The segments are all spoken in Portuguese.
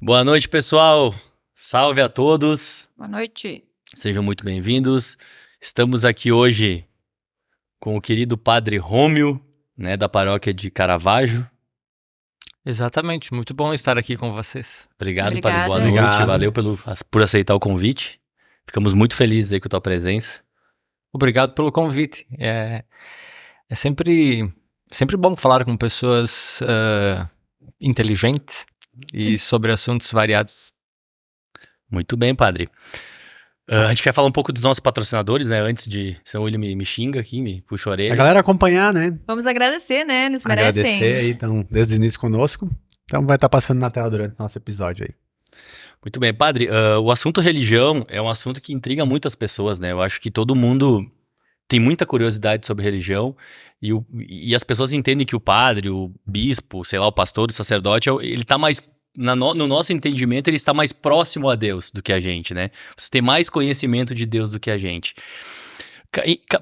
Boa noite, pessoal. Salve a todos. Boa noite. Sejam muito bem-vindos. Estamos aqui hoje com o querido Padre Rômio, né, da paróquia de Caravaggio. Exatamente, muito bom estar aqui com vocês. Obrigado, Obrigada. Padre. Boa noite. Obrigado. Valeu por aceitar o convite. Ficamos muito felizes aí com a tua presença. Obrigado pelo convite. É sempre bom falar com pessoas inteligentes e sobre assuntos variados. Muito bem, Padre. A gente quer falar um pouco dos nossos patrocinadores, né? Antes de... Senão ele me xinga aqui, me puxa a orelha. A galera acompanhar, né? Vamos agradecer, né? Eles merecem. Agradecer aí, então, desde o início conosco. Então vai estar passando na tela durante o nosso episódio aí. Muito bem, Padre. O assunto religião é um assunto que intriga muitas pessoas, né? Eu acho que todo mundo tem muita curiosidade sobre religião e as pessoas entendem que o padre, o bispo, sei lá, o pastor, o sacerdote, ele tá mais... No nosso entendimento, ele está mais próximo a Deus do que a gente, né? Você tem mais conhecimento de Deus do que a gente.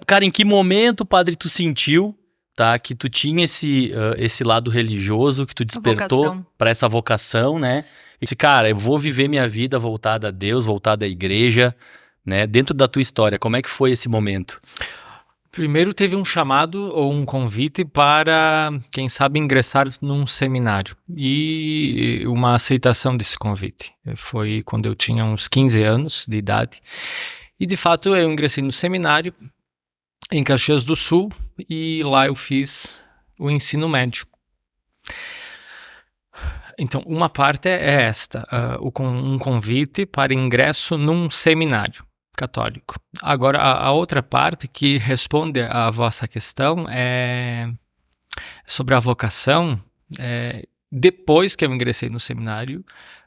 Cara, em que momento, Padre, tu sentiu, tá, que tu tinha esse lado religioso, que tu despertou para essa vocação, né? E disse, cara, eu vou viver minha vida voltada a Deus, voltada à igreja, né? Dentro da tua história, como é que foi esse momento? Primeiro teve um chamado ou um convite para, quem sabe, ingressar num seminário e uma aceitação desse convite. Foi quando eu tinha uns 15 anos de idade e, de fato, eu ingressei no seminário em Caxias do Sul e lá eu fiz o ensino médio. Então, uma parte é esta, um convite para ingresso num seminário católico. Agora, a outra parte que responde à vossa questão é sobre a vocação. Depois que eu ingressei no seminário,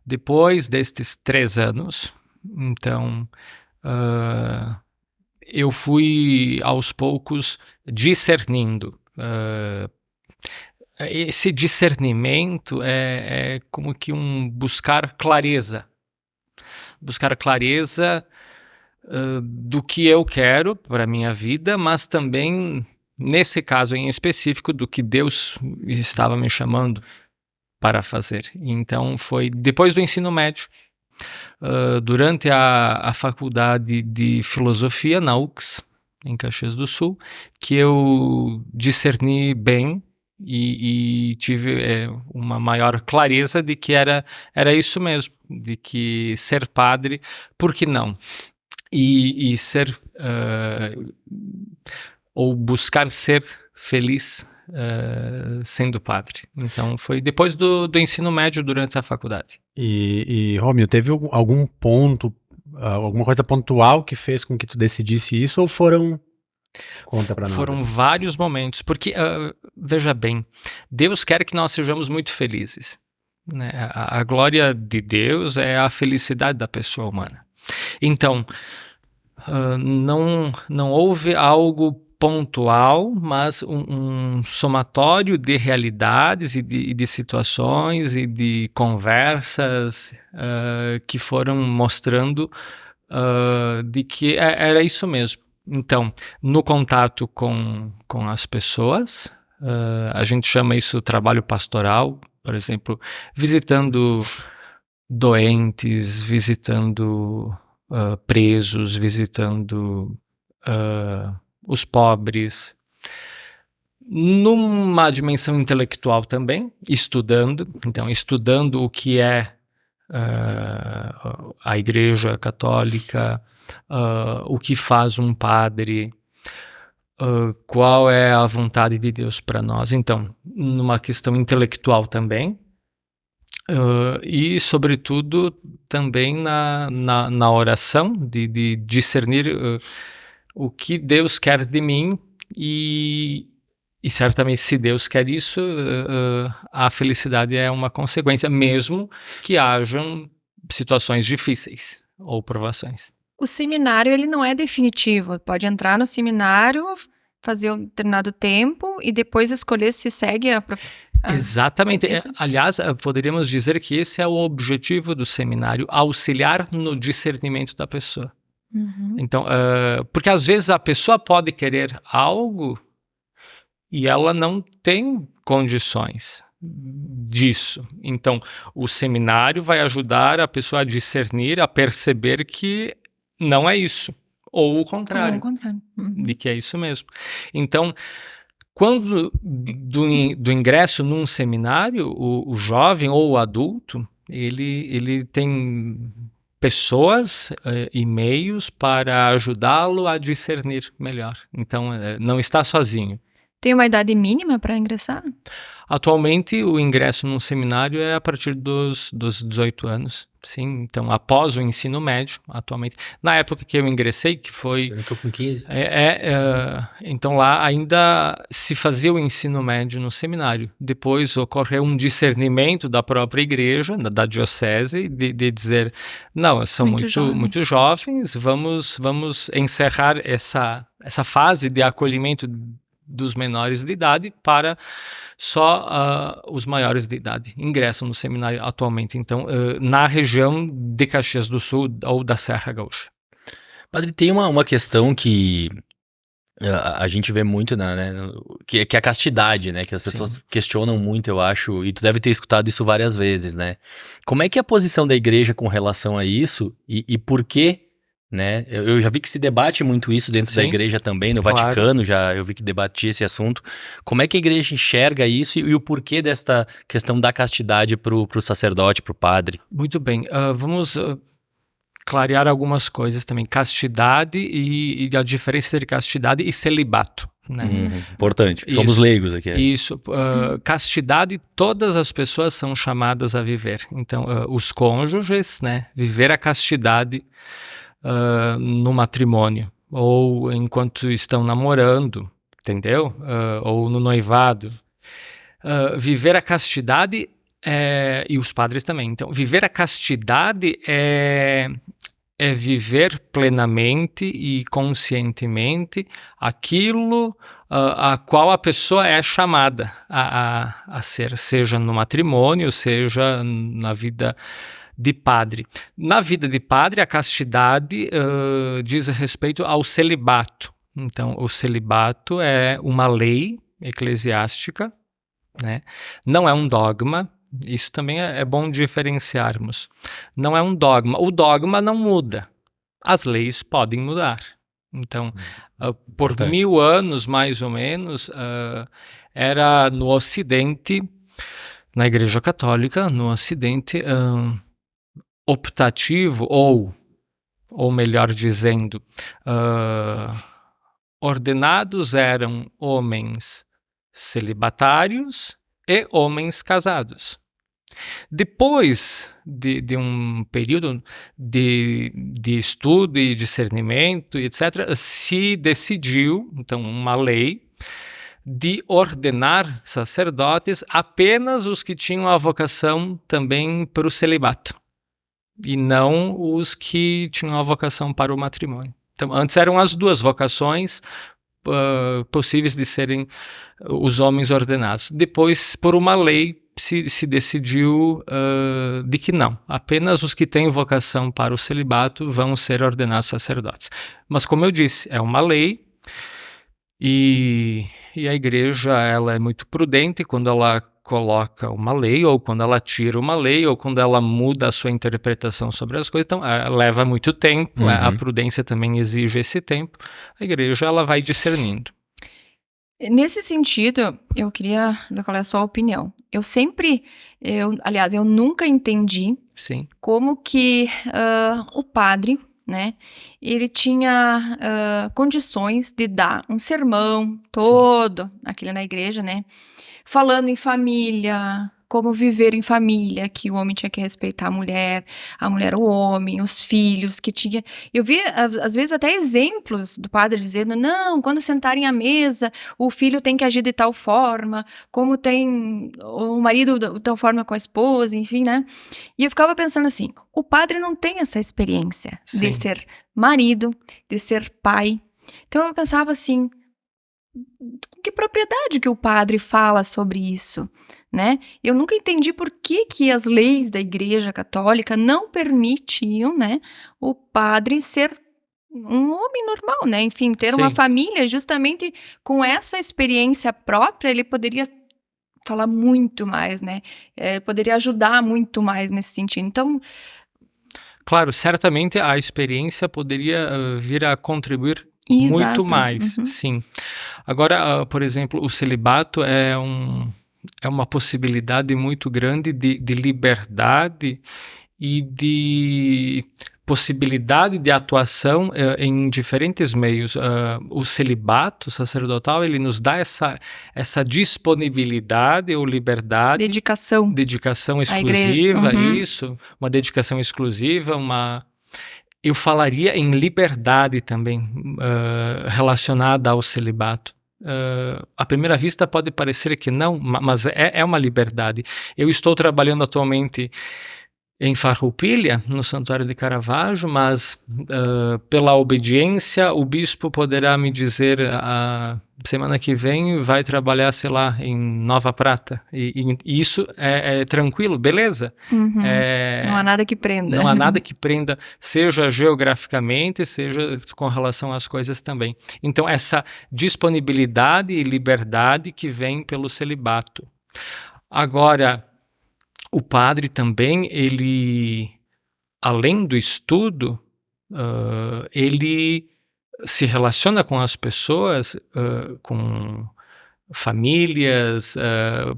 depois destes 3 anos, então, eu fui aos poucos discernindo. Esse discernimento é como que um buscar clareza. Buscar clareza do que eu quero para a minha vida, mas também, nesse caso em específico, do que Deus estava me chamando para fazer. Então, foi depois do ensino médio, durante a faculdade de filosofia na UX, em Caxias do Sul, que eu discerni bem e tive uma maior clareza de que era isso mesmo, de que ser padre, por que não? E ser, ou buscar ser feliz sendo padre. Então foi depois do ensino médio, durante a faculdade. E Rômio, teve algum ponto, alguma coisa pontual que fez com que tu decidisse isso ou foram... Conta pra nós. Foram vários momentos, porque, veja bem, Deus quer que nós sejamos muito felizes, né? A glória de Deus é a felicidade da pessoa humana. Então, não houve algo pontual, mas um somatório de realidades e de situações e de conversas que foram mostrando de que era isso mesmo. Então, no contato com as pessoas, a gente chama isso trabalho pastoral, por exemplo, visitando doentes, visitando presos, visitando os pobres, numa dimensão intelectual também, estudando o que é a Igreja Católica, o que faz um padre, qual é a vontade de Deus para nós. Então, numa questão intelectual também, e, sobretudo, também na oração, de discernir o que Deus quer de mim e certamente, se Deus quer isso, a felicidade é uma consequência, mesmo que hajam situações difíceis ou provações. O seminário, ele não é definitivo. Pode entrar no seminário, fazer um determinado tempo e depois escolher se segue a... Exatamente. Aliás, poderíamos dizer que esse é o objetivo do seminário, auxiliar no discernimento da pessoa. Uhum. Então, porque às vezes a pessoa pode querer algo e ela não tem condições. disso. Então, o seminário vai ajudar a pessoa a discernir, a perceber que não é isso, ou o contrário, de que é isso mesmo. Então, quando do ingresso num seminário, o jovem ou o adulto, ele tem pessoas e meios para ajudá-lo a discernir melhor. Então, não está sozinho. Tem uma idade mínima para ingressar? Atualmente, o ingresso num seminário é a partir dos 18 anos. Sim, então, após o ensino médio, atualmente. Na época que eu ingressei, que foi... Eu tô com 15. Então, lá ainda se fazia o ensino médio no seminário. Depois ocorreu um discernimento da própria igreja, da diocese, de dizer, não, são muito jovens, vamos encerrar essa fase de acolhimento dos menores de idade para só os maiores de idade ingressam no seminário atualmente, então, na região de Caxias do Sul ou da Serra Gaúcha. Padre, tem uma questão que a gente vê muito, né, que é a castidade, né, que as pessoas questionam muito, eu acho, e tu deve ter escutado isso várias vezes, né? Como é que é a posição da igreja com relação a isso e por quê? Né? Eu já vi que se debate muito isso dentro da igreja também, no Vaticano, eu vi que debatia esse assunto. Como é que a igreja enxerga isso e o porquê desta questão da castidade para o sacerdote, para o padre? Muito bem, vamos clarear algumas coisas também. Castidade e a diferença entre castidade e celibato. Né? Importante, somos leigos aqui. Isso, castidade, todas as pessoas são chamadas a viver. Então, os cônjuges, né, viver a castidade no matrimônio, ou enquanto estão namorando, entendeu? Ou no noivado. Viver a castidade, e os padres também. Então, viver a castidade é viver plenamente e conscientemente aquilo a qual a pessoa é chamada a ser, seja no matrimônio, seja na vida de padre. Na vida de padre, a castidade diz respeito ao celibato. Então, o celibato é uma lei eclesiástica, né? Não é um dogma. Isso também é bom diferenciarmos. Não é um dogma. O dogma não muda. As leis podem mudar. Então, por 1000 anos, mais ou menos, era no Ocidente, na Igreja Católica, no Ocidente, optativo, ou melhor dizendo, ordenados eram homens celibatários e homens casados. Depois de um período de estudo e discernimento, etc., se decidiu, então, uma lei de ordenar sacerdotes apenas os que tinham a vocação também para o celibato, e não os que tinham a vocação para o matrimônio. Então, antes eram as duas vocações possíveis de serem os homens ordenados. Depois, por uma lei, se decidiu de que não, apenas os que têm vocação para o celibato vão ser ordenados sacerdotes. Mas, como eu disse, é uma lei e a igreja ela é muito prudente quando ela coloca uma lei, ou quando ela tira uma lei, ou quando ela muda a sua interpretação sobre as coisas. Então, leva muito tempo, a prudência também exige esse tempo. A igreja ela vai discernindo. Nesse sentido, eu queria ver qual é a sua opinião. Aliás, eu nunca entendi como que o padre, né, ele tinha condições de dar um sermão todo, aquele na igreja, né, falando em família, como viver em família, que o homem tinha que respeitar a mulher o homem, os filhos, que tinha... Eu vi, às vezes, até exemplos do padre dizendo, não, quando sentarem à mesa, o filho tem que agir de tal forma, como tem o marido de tal forma com a esposa, enfim, né? E eu ficava pensando assim, o padre não tem essa experiência de ser marido, de ser pai. Então eu pensava assim, com que propriedade que o padre fala sobre isso, né? Eu nunca entendi por que as leis da Igreja Católica não permitiam, né, o padre ser um homem normal, né? Enfim, ter uma família, justamente com essa experiência própria, ele poderia falar muito mais, né? Poderia ajudar muito mais nesse sentido. Então, claro, certamente a experiência poderia vir a contribuir exato. Muito mais, sim. Agora, por exemplo, o celibato é uma possibilidade muito grande de liberdade e de possibilidade de atuação em diferentes meios. O celibato sacerdotal, ele nos dá essa disponibilidade ou liberdade. Dedicação exclusiva, isso. Uma dedicação exclusiva, eu falaria em liberdade também, relacionada ao celibato. À primeira vista pode parecer que não, mas é uma liberdade. Eu estou trabalhando atualmente em Farroupilha, no Santuário de Caravaggio, mas pela obediência o bispo poderá me dizer semana que vem vai trabalhar, sei lá, em Nova Prata. E isso é tranquilo, beleza? Não há nada que prenda. Não há nada que prenda, seja geograficamente, seja com relação às coisas também. Então, essa disponibilidade e liberdade que vem pelo celibato. Agora, o padre também, ele, além do estudo, ele se relaciona com as pessoas, com famílias,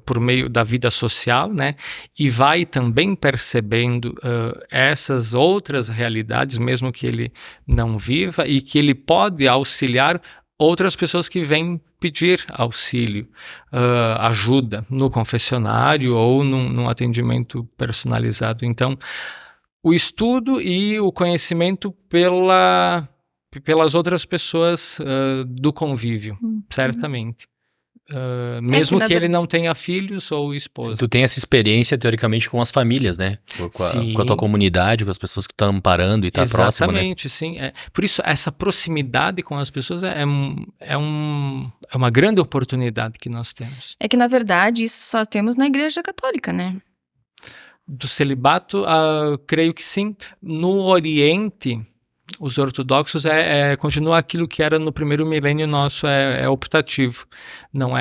por meio da vida social, né? E vai também percebendo essas outras realidades, mesmo que ele não viva, e que ele pode auxiliar outras pessoas que vêm pedir auxílio, ajuda no confessionário ou num atendimento personalizado. Então, o estudo e o conhecimento pelas outras pessoas do convívio, certamente. Mesmo que ele não tenha filhos ou esposa. Tu tem essa experiência, teoricamente, com as famílias, né? Com a tua comunidade, com as pessoas que estão amparando e tá próximo, né? Exatamente, sim. Por isso, essa proximidade com as pessoas é uma grande oportunidade que nós temos. É que, na verdade, isso só temos na Igreja Católica, né? Do celibato, creio que sim. No Oriente, os ortodoxos continua aquilo que era no primeiro milênio nosso, é optativo. Não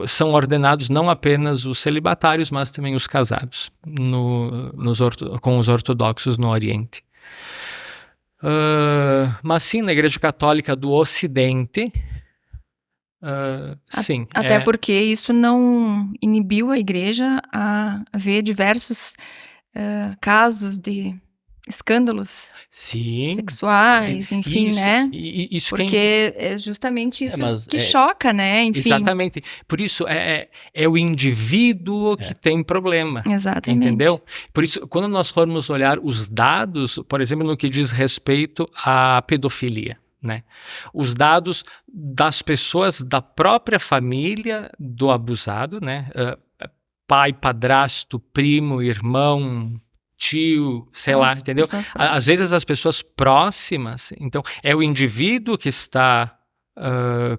são ordenados não apenas os celibatários, mas também os casados com os ortodoxos no Oriente. Mas sim, na Igreja Católica do Ocidente, sim. Até porque isso não inibiu a Igreja a ver diversos casos de escândalos sexuais, enfim, isso, né? Isso porque é justamente isso que choca, né? Enfim. Exatamente. Por isso, é o indivíduo que tem problema. Exatamente. Entendeu? Por isso, quando nós formos olhar os dados, por exemplo, no que diz respeito à pedofilia, né? Os dados das pessoas da própria família do abusado, né? Pai, padrasto, primo, irmão, tio, sei lá, entendeu? Às vezes as pessoas próximas, então é o indivíduo que está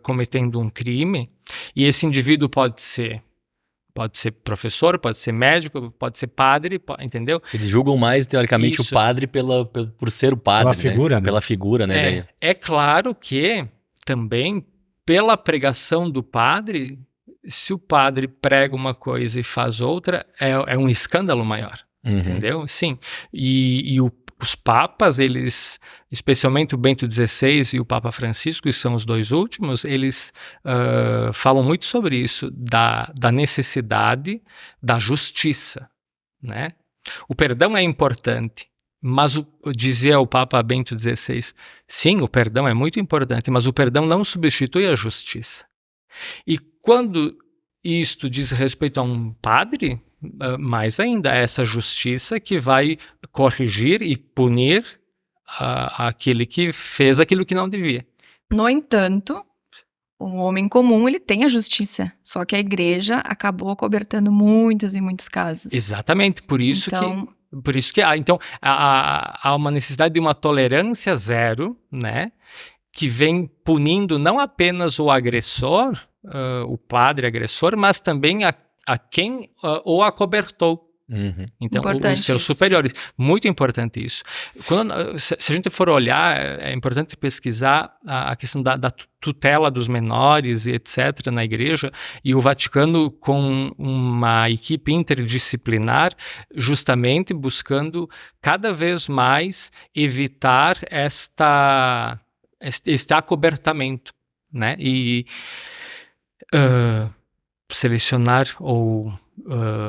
cometendo um crime, e esse indivíduo pode ser professor, pode ser médico, pode ser padre, entendeu? Eles julgam mais, teoricamente, Isso. o padre por ser o padre, pela figura, né? Pela figura, né? É claro que também pela pregação do padre, se o padre prega uma coisa e faz outra, é um escândalo maior. Entendeu? Sim. E os papas, eles, especialmente o Bento XVI e o Papa Francisco, que são os dois últimos, eles falam muito sobre isso, da necessidade da justiça, né? O perdão é importante, mas dizia o Papa Bento XVI, sim, o perdão é muito importante, mas o perdão não substitui a justiça. E quando isto diz respeito a um padre, mais ainda, essa justiça que vai corrigir e punir aquele que fez aquilo que não devia. No entanto, o homem comum, ele tem a justiça, só que a Igreja acabou cobertando muitos e muitos casos. Exatamente, por isso que há uma necessidade de uma tolerância zero, né, que vem punindo não apenas o agressor, o padre agressor, mas também a quem o acobertou, Então, os seus superiores. Muito importante isso. Se a gente for olhar, é importante pesquisar a questão da tutela dos menores e etc. na igreja, e o Vaticano com uma equipe interdisciplinar, justamente buscando cada vez mais evitar este acobertamento, né? E selecionar ou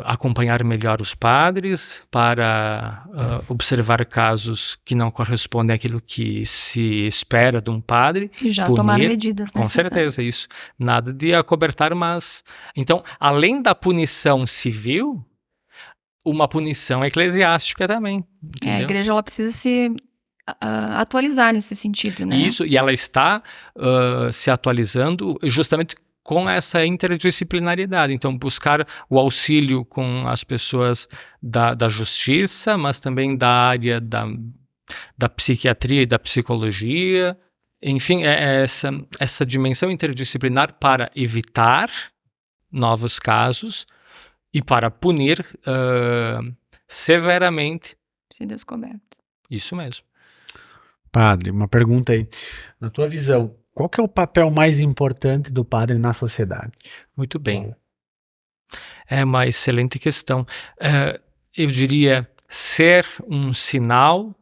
acompanhar melhor os padres para observar casos que não correspondem àquilo que se espera de um padre. E já tomar medidas necessárias. Com certeza, isso. Nada de acobertar, mas... Então, além da punição civil, uma punição eclesiástica também. Entendeu? A igreja ela precisa se atualizar nesse sentido, né? Isso, e ela está se atualizando justamente com essa interdisciplinaridade. Então, buscar o auxílio com as pessoas da justiça, mas também da área da psiquiatria e da psicologia. Enfim, essa dimensão interdisciplinar para evitar novos casos e para punir severamente. Se descoberto. Isso mesmo. Padre, uma pergunta aí. Na tua visão, qual que é o papel mais importante do padre na sociedade? Muito bem. É uma excelente questão. Eu diria ser um sinal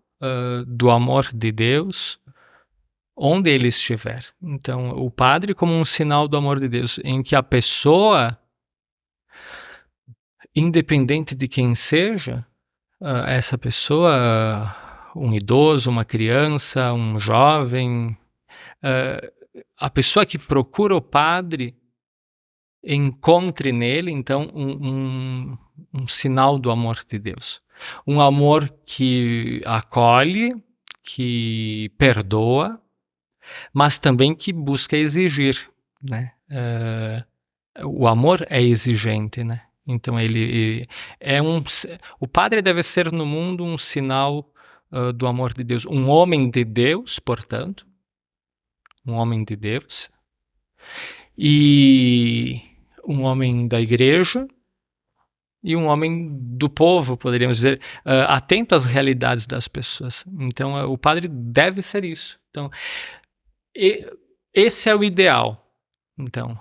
do amor de Deus onde ele estiver. Então, o padre como um sinal do amor de Deus, em que a pessoa, independente de quem seja, essa pessoa, um idoso, uma criança, um jovem... a pessoa que procura o padre encontre nele, então, um sinal do amor de Deus. Um amor que acolhe, que perdoa, mas também que busca exigir, né? O amor é exigente, né? Então, o padre deve ser no mundo um sinal do amor de Deus. Um homem de Deus, portanto, um homem de Deus, e um homem da igreja, e um homem do povo, poderíamos dizer, atento às realidades das pessoas. Então, o padre deve ser isso. Então, esse é o ideal. Então,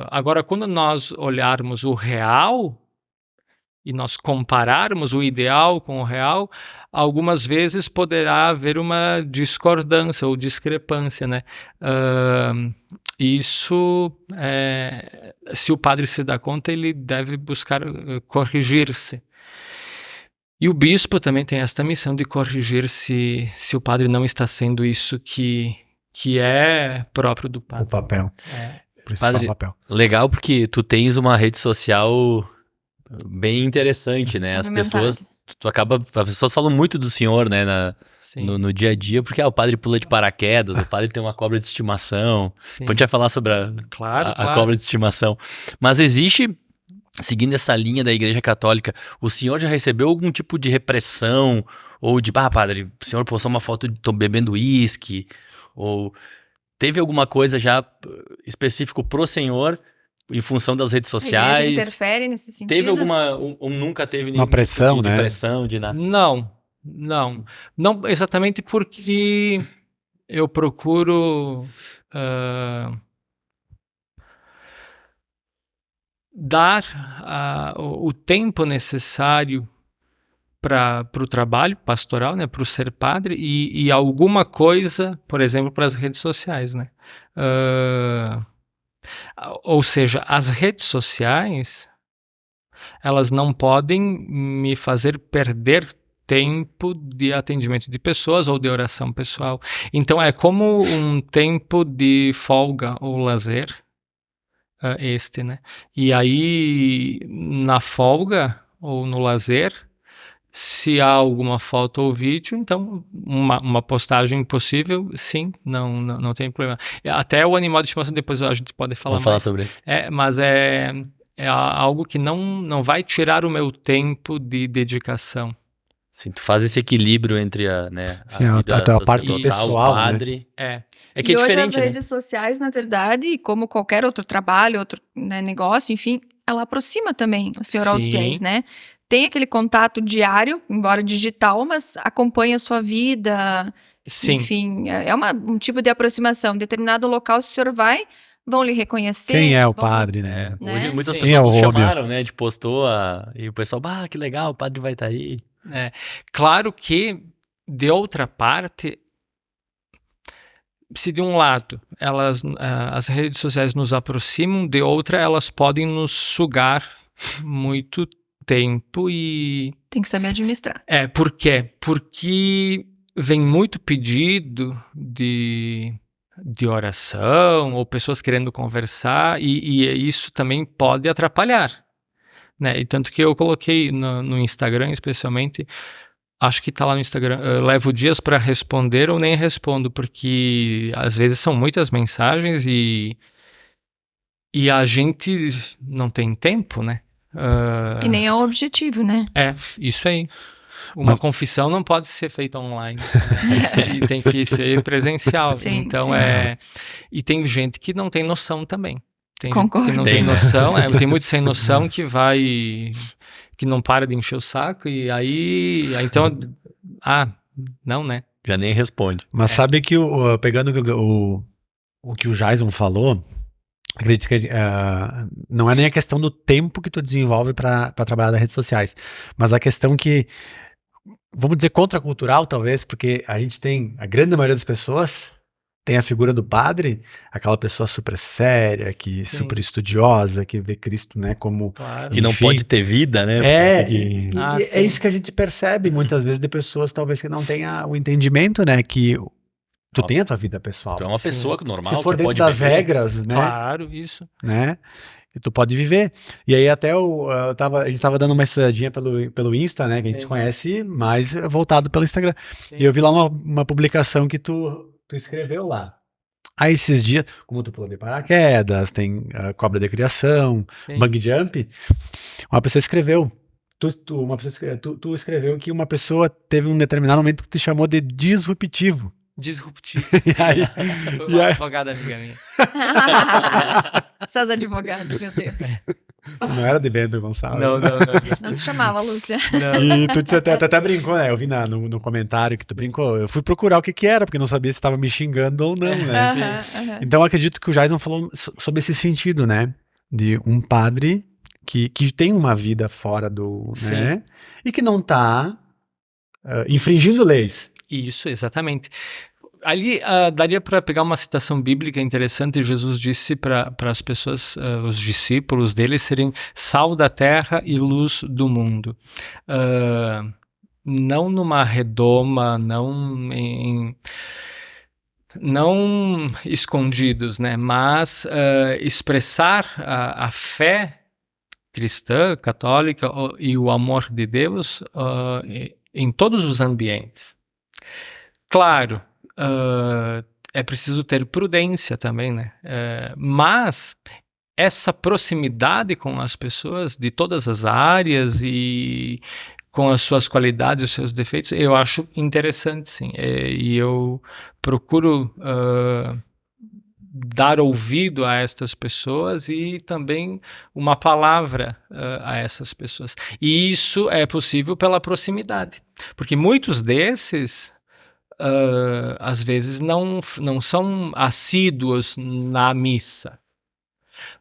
agora, quando nós olharmos o real, e nós compararmos o ideal com o real, algumas vezes poderá haver uma discordância ou discrepância, né? Isso, se o padre se dá conta, ele deve buscar corrigir-se. E o bispo também tem esta missão de corrigir se o padre não está sendo isso que é próprio do padre. O papel. Padre, papel. Legal porque tu tens uma rede social bem interessante, né? As pessoas falam muito do senhor, né? No dia a dia, porque o padre pula de paraquedas, o padre tem uma cobra de estimação. Depois a gente vai falar sobre a cobra de estimação. Mas existe, seguindo essa linha da Igreja Católica, o senhor já recebeu algum tipo de repressão? Ou de, padre, o senhor postou uma foto de tô bebendo uísque? Ou teve alguma coisa já específico pro senhor? Em função das redes sociais. A igreja interfere nesse sentido? Teve alguma... nunca teve nenhuma pressão, tipo de né? pressão, de nada? Não exatamente porque eu procuro dar o tempo necessário para o trabalho pastoral, né, para o ser padre, e alguma coisa, por exemplo, para as redes sociais, né? Ou seja, as redes sociais, elas não podem me fazer perder tempo de atendimento de pessoas ou de oração pessoal. Então, é como um tempo de folga ou lazer, né? E aí, na folga ou no lazer, se há alguma foto ou vídeo, então uma postagem possível, sim, não tem problema. Até o animal de estimação, depois a gente pode falar mais. Vamos falar sobre ele. Mas é algo que não vai tirar o meu tempo de dedicação. Sim, tu faz esse equilíbrio entre a vida a parte pessoal, o padre. Né? É que é hoje diferente, as redes sociais, na verdade, como qualquer outro trabalho, outro negócio, enfim, ela aproxima também o senhor aos fiéis, né? tem aquele contato diário, embora digital, mas acompanha a sua vida. Sim. Enfim, é um tipo de aproximação. Em determinado local, se o senhor vai, vão lhe reconhecer. Quem é o padre, né? Hoje muitas Sim. pessoas nos Rômio? chamaram, né? De postou e o pessoal, que legal, o padre vai estar aí. Claro que, de outra parte, se de um lado as redes sociais nos aproximam, de outra elas podem nos sugar muito tempo e... Tem que saber administrar. Por quê? Porque vem muito pedido de oração ou pessoas querendo conversar e isso também pode atrapalhar, né? E tanto que eu coloquei no Instagram, especialmente, acho que tá lá no Instagram, eu levo dias para responder ou nem respondo, porque às vezes são muitas mensagens e a gente não tem tempo, né? E nem é o objetivo, né? Isso aí. Uma confissão não pode ser feita online. E tem que ser presencial. Sim, então sim. E tem gente que não tem noção também. Tem Concordo. gente que não tem noção. Tem muito sem noção que não para de encher o saco. E aí então. Não, né? Já nem responde. Mas sabe que pegando o que o Jason falou, acredito que não é nem a questão do tempo que tu desenvolve para trabalhar nas redes sociais, mas a questão que, vamos dizer, contracultural talvez, porque a grande maioria das pessoas tem a figura do padre, aquela pessoa super séria, super estudiosa, que vê Cristo, né, como... Claro. Que não pode ter vida, né? É isso que a gente percebe muitas vezes de pessoas talvez que não tenham o entendimento, né, que tu tem a tua vida pessoal. Tu é uma pessoa normal, se for que dentro pode das beber. regras, né? Claro, isso. Né? E tu pode viver. E aí até a gente tava dando uma estudadinha pelo Insta, né? Que a gente conhece mais voltado pelo Instagram. Sim. E eu vi lá uma publicação que tu escreveu lá. Aí esses dias, como tu pulou de paraquedas, tem cobra de criação, bungee jump, uma pessoa escreveu. Tu escreveu que uma pessoa teve um determinado momento que te chamou de disruptivo. Disruptivo. Foi uma advogada amiga minha. Seus advogados, meu Deus. Não era de Bento Gonçalves. Não se chamava, Lúcia. E tu até brincou, né? Eu vi no comentário que tu brincou. Eu fui procurar o que era, porque não sabia se estava me xingando ou não, né? Então eu acredito que o Jason falou sobre esse sentido, né? De um padre que tem uma vida fora do... né? E que não está infringindo leis. Isso, exatamente. Ali daria para pegar uma citação bíblica interessante. Jesus disse para as pessoas, os discípulos dele, serem sal da terra e luz do mundo. Não numa redoma, não escondidos, né? Mas expressar a fé cristã, católica e o amor de Deus em todos os ambientes. Claro, é preciso ter prudência também, né? Mas essa proximidade com as pessoas de todas as áreas e com as suas qualidades e os seus defeitos, eu acho interessante, sim. E eu procuro dar ouvido a estas pessoas e também uma palavra a essas pessoas. E isso é possível pela proximidade, porque muitos desses às vezes não são assíduos na missa,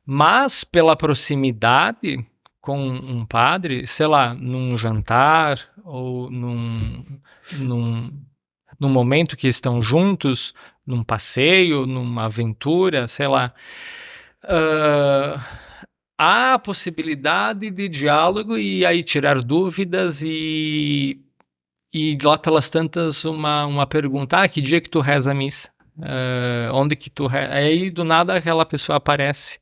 mas pela proximidade com um padre, sei lá, num jantar ou num momento que estão juntos, num passeio, numa aventura, sei lá, há a possibilidade de diálogo e aí tirar dúvidas e lá pelas tantas uma pergunta, que dia que tu reza a missa? Onde que tu reza? Aí do nada aquela pessoa aparece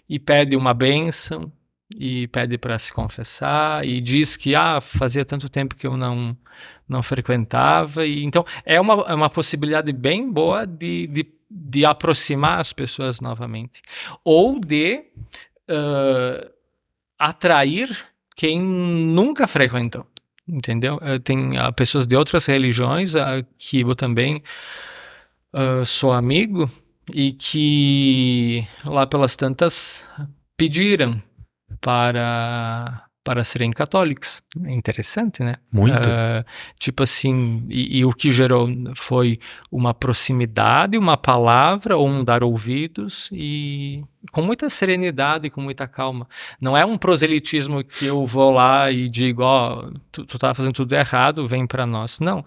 e pede uma bênção e pede para se confessar e diz que fazia tanto tempo que eu não frequentava. E então é uma possibilidade bem boa de aproximar as pessoas novamente ou de atrair quem nunca frequentou. Entendeu? Tem pessoas de outras religiões que eu também sou amigo e que lá pelas tantas pediram para para serem católicos. É interessante, né? Muito. Tipo assim, e o que gerou foi uma proximidade, uma palavra, ou um dar ouvidos, e com muita serenidade, com muita calma. Não é um proselitismo que eu vou lá e digo, ó, tu tá fazendo tudo errado, vem para nós. Não.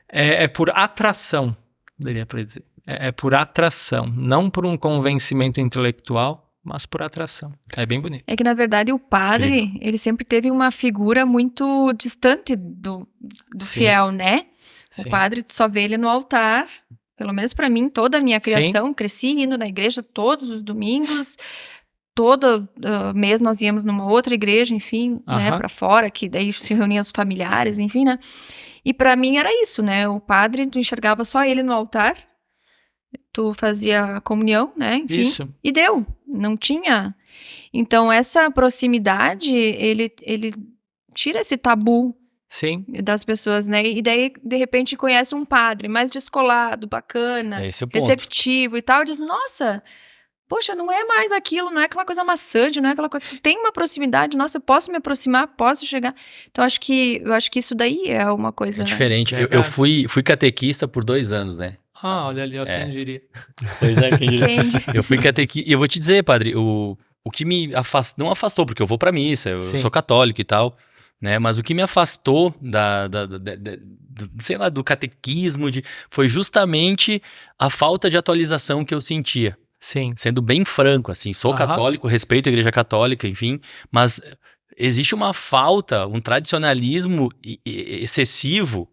É por atração, daria para dizer. É por atração, não por um convencimento intelectual, mas por atração. É bem bonito. É que, na verdade, o padre, ele sempre teve uma figura muito distante do fiel, né? Sim. O padre só vê ele no altar, pelo menos para mim, toda a minha criação, cresci indo na igreja todos os domingos, todo mês nós íamos numa outra igreja, enfim, né, para fora, que daí se reuniam os familiares, enfim, né? E para mim era isso, né? O padre, tu enxergava só ele no altar, tu fazia a comunhão, né? Enfim, isso. E deu. Não tinha. Então, essa proximidade, ele tira esse tabu das pessoas, né? E daí, de repente, conhece um padre mais descolado, bacana, receptivo e tal, e diz, nossa, poxa, não é mais aquilo, não é aquela coisa maçante, não é aquela coisa que tem uma proximidade, nossa, eu posso me aproximar, posso chegar. Então, eu acho que isso daí é uma coisa... É diferente. Eu fui catequista por 2 anos, né? Olha ali, quem diria. Pois é, quem diria. Eu fui catequista. E eu vou te dizer, padre, o que me afastou, não afastou, porque eu vou pra missa, eu sou católico e tal, né? Mas o que me afastou sei lá, do catequismo, foi justamente a falta de atualização que eu sentia. Sim. Sendo bem franco, assim, sou católico, respeito a igreja católica, enfim, mas existe uma falta, um tradicionalismo excessivo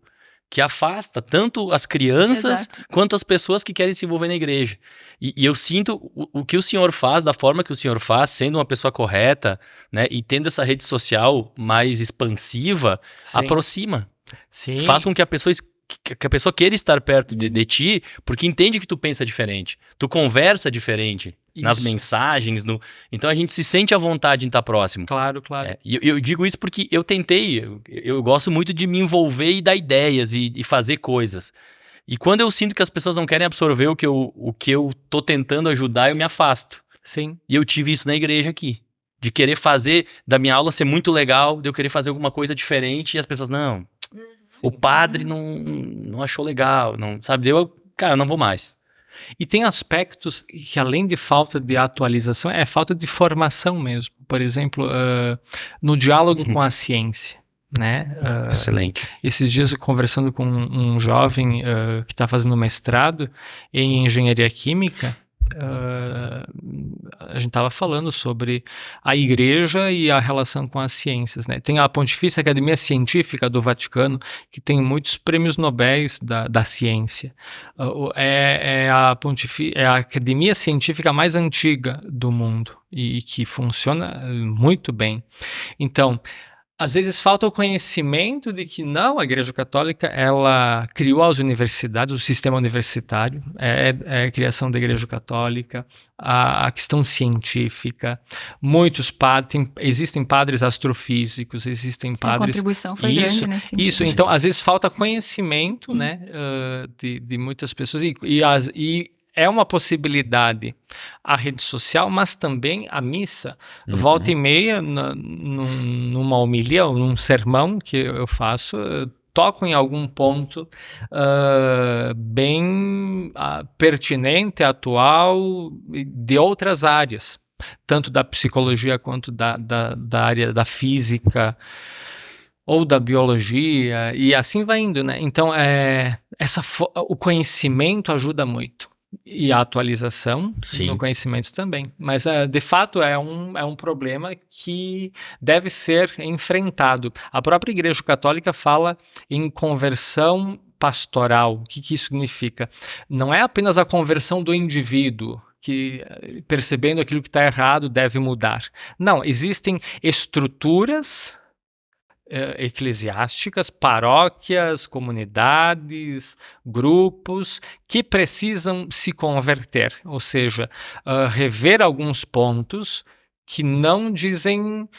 que afasta tanto as crianças quanto as pessoas que querem se envolver na igreja. E eu sinto o que o senhor faz, da forma que o senhor faz, sendo uma pessoa correta, né, e tendo essa rede social mais expansiva, aproxima. Sim. Faz com que a pessoa queira estar perto de ti, porque entende que tu pensa diferente, tu conversa diferente. Nas mensagens, então a gente se sente à vontade em estar próximo. Claro. E eu digo isso porque eu tentei, eu gosto muito de me envolver e dar ideias e fazer coisas. E quando eu sinto que as pessoas não querem absorver o que eu tô tentando ajudar, eu me afasto. Sim. E eu tive isso na igreja aqui. De querer fazer, da minha aula ser muito legal, de eu querer fazer alguma coisa diferente, e as pessoas, não, o padre não achou legal, não, sabe? Cara, não vou mais. E tem aspectos que, além de falta de atualização, é falta de formação mesmo. Por exemplo, no diálogo com a ciência, né? Excelente. Esses dias, conversando com um jovem que está fazendo mestrado em engenharia química, a gente estava falando sobre a igreja e a relação com as ciências, né? Tem a Pontifícia Academia Científica do Vaticano, que tem muitos prêmios Nobéis da ciência. É a academia científica mais antiga do mundo e que funciona muito bem. Então, às vezes falta o conhecimento de que não, a Igreja Católica, ela criou as universidades, o sistema universitário, é a criação da Igreja Católica, a questão científica, muitos padres, existem padres astrofísicos, existem padres... A contribuição foi grande nesse sentido. Isso, então às vezes falta conhecimento, né, de muitas pessoas e é uma possibilidade a rede social, mas também a missa. Volta e meia, numa homilia ou num sermão que eu faço, eu toco em algum ponto bem pertinente, atual, de outras áreas, tanto da psicologia quanto da área da física ou da biologia, e assim vai indo, né? Então, o conhecimento ajuda muito. E a atualização no conhecimento também. Mas, de fato, é um problema que deve ser enfrentado. A própria Igreja Católica fala em conversão pastoral. O que isso significa? Não é apenas a conversão do indivíduo, que, percebendo aquilo que está errado, deve mudar. Não, existem estruturas eclesiásticas, paróquias, comunidades, grupos que precisam se converter, ou seja, rever alguns pontos que não dizem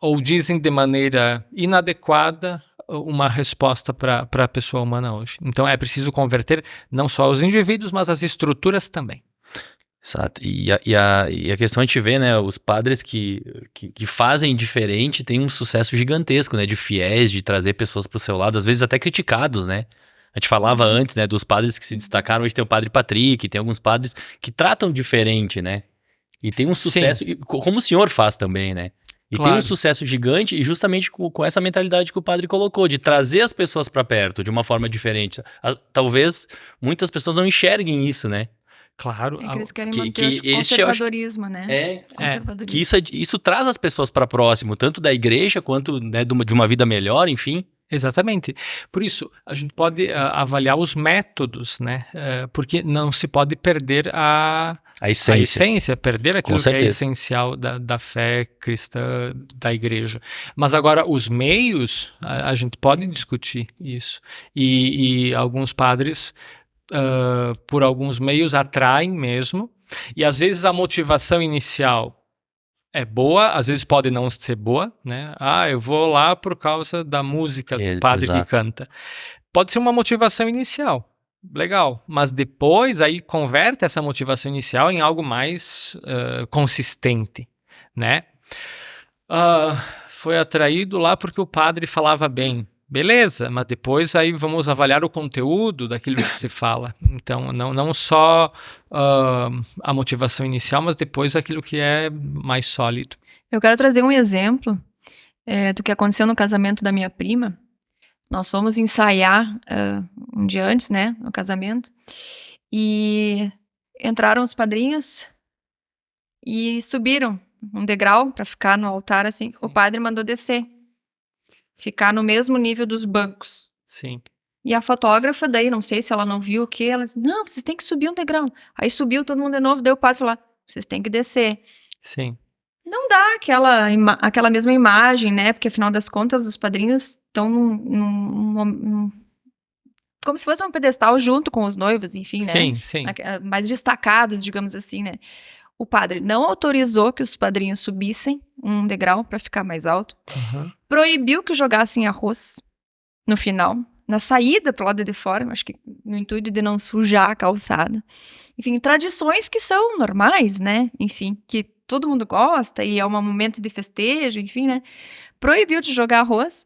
ou dizem de maneira inadequada uma resposta para a pessoa humana hoje. Então é preciso converter não só os indivíduos, mas as estruturas também. Exato. E a questão a gente vê, né, os padres que fazem diferente têm um sucesso gigantesco, né, de fiéis, de trazer pessoas pro seu lado, às vezes até criticados, né? A gente falava antes, né, dos padres que se destacaram, hoje tem o Padre Patrick, tem alguns padres que tratam diferente, né? E tem um sucesso, como o senhor faz também, né? E tem um sucesso gigante e justamente com essa mentalidade que o padre colocou, de trazer as pessoas para perto de uma forma diferente. Talvez muitas pessoas não enxerguem isso, né? Claro. É que eles querem manter o conservadorismo, né? Que isso traz as pessoas para próximo, tanto da igreja quanto, né, de uma vida melhor, enfim. Exatamente. Por isso, a gente pode avaliar os métodos, né? Porque não se pode perder a essência, perder aquilo que é essencial da fé cristã, da igreja. Mas agora, os meios, a gente pode discutir isso. E alguns padres, por alguns meios, atraem mesmo. E às vezes a motivação inicial é boa, às vezes pode não ser boa, né? Eu vou lá por causa da música do padre que canta. Pode ser uma motivação inicial, legal, mas depois aí converte essa motivação inicial em algo mais consistente, né? Foi atraído lá porque o padre falava bem. Beleza, mas depois aí vamos avaliar o conteúdo daquilo que se fala. Então, não só a motivação inicial, mas depois aquilo que é mais sólido. Eu quero trazer um exemplo do que aconteceu no casamento da minha prima. Nós fomos ensaiar um dia antes, né, no casamento, e entraram os padrinhos e subiram um degrau para ficar no altar, assim. Sim. O padre mandou descer. Ficar no mesmo nível dos bancos. Sim. E a fotógrafa, daí, não sei se ela não viu o quê, ela disse, não, vocês têm que subir um degrau. Aí subiu todo mundo de novo, daí o padre falou, vocês têm que descer. Sim. Não dá aquela mesma imagem, né? Porque, afinal das contas, os padrinhos estão como se fosse um pedestal junto com os noivos, enfim, né? Sim, sim. Mais destacados, digamos assim, né? O padre não autorizou que os padrinhos subissem um degrau para ficar mais alto. Uhum. Proibiu que jogassem arroz no final, na saída pro lado de fora, acho que no intuito de não sujar a calçada. Enfim, tradições que são normais, né? Enfim, que todo mundo gosta e é um momento de festejo, enfim, né? Proibiu de jogar arroz.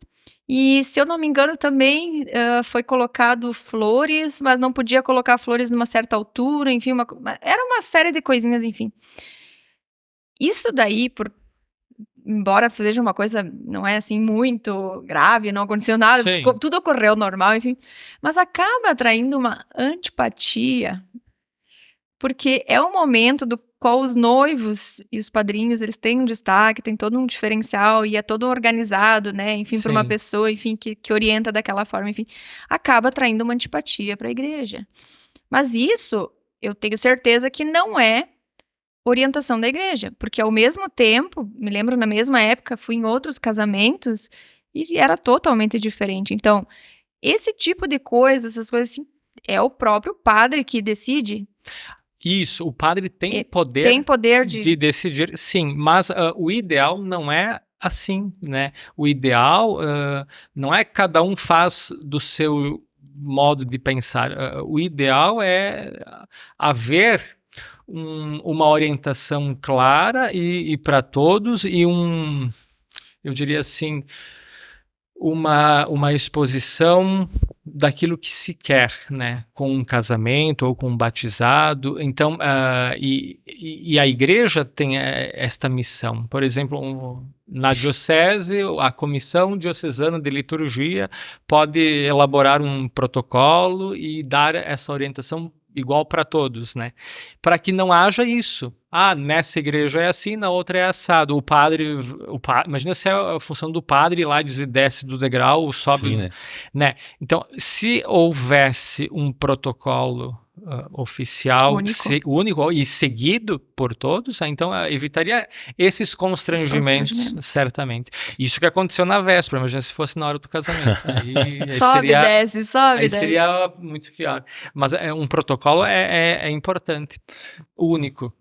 E, se eu não me engano, também foi colocado flores, mas não podia colocar flores numa certa altura, enfim, era uma série de coisinhas, enfim. Isso daí, embora seja uma coisa, não é assim muito grave, não aconteceu nada, tudo ocorreu normal, enfim, mas acaba atraindo uma antipatia, porque é um momento do qual os noivos e os padrinhos, eles têm um destaque, tem todo um diferencial e é todo organizado, né, enfim, para uma pessoa, enfim, que orienta daquela forma, enfim, acaba atraindo uma antipatia para a igreja. Mas isso, eu tenho certeza que não é orientação da igreja, porque ao mesmo tempo, me lembro na mesma época, fui em outros casamentos e era totalmente diferente. Então, esse tipo de coisa, essas coisas assim, é o próprio padre que decide. Isso, o padre tem poder de decidir, sim, mas o ideal não é assim, né? O ideal não é cada um faz do seu modo de pensar. O ideal é haver uma orientação clara e para todos e eu diria assim, uma exposição daquilo que se quer, né, com um casamento ou com um batizado. Então, e a igreja tem esta missão. Por exemplo, na diocese, a Comissão Diocesana de Liturgia pode elaborar um protocolo e dar essa orientação igual para todos, né? Para que não haja isso. Nessa igreja é assim, na outra é assado. O padre, imagina se é a função do padre ir lá e desce do degrau, sobe, sim, né? Então, se houvesse um protocolo oficial, único e seguido por todos, então evitaria esses constrangimentos, certamente. Isso que aconteceu na véspera, imagina se fosse na hora do casamento. Aí sobe, desce. Seria muito pior. Mas um protocolo é importante, único,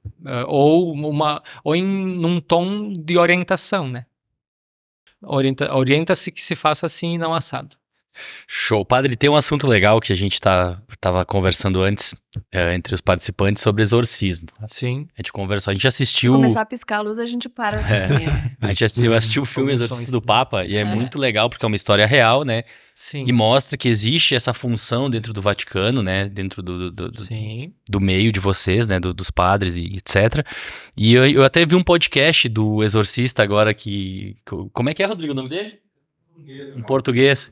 ou num tom de orientação, né? Orienta-se que se faça assim e não assado. Show. Padre, tem um assunto legal que a gente tava conversando antes, entre os participantes, sobre exorcismo. Sim. A gente conversou, a gente assistiu... Se começar a piscar a luz, a gente para. A gente assistiu o filme Exorcista do Papa, e é muito legal, porque é uma história real, né? Sim. E mostra que existe essa função dentro do Vaticano, né? Dentro do meio de vocês, né? Dos padres e etc. E eu até vi um podcast do exorcista agora que... Como é que é, Rodrigo, o nome dele? Em português.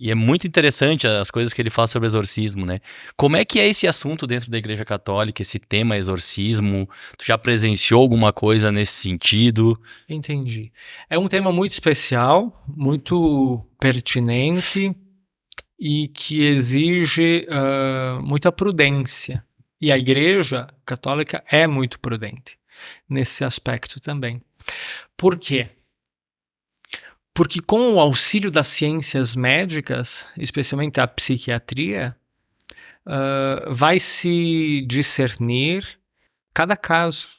E é muito interessante as coisas que ele fala sobre exorcismo, né? Como é que é esse assunto dentro da Igreja Católica, esse tema exorcismo? Tu já presenciou alguma coisa nesse sentido? Entendi. É um tema muito especial, muito pertinente e que exige muita prudência. E a Igreja Católica é muito prudente nesse aspecto também. Por quê? Porque com o auxílio das ciências médicas, especialmente a psiquiatria, vai se discernir cada caso.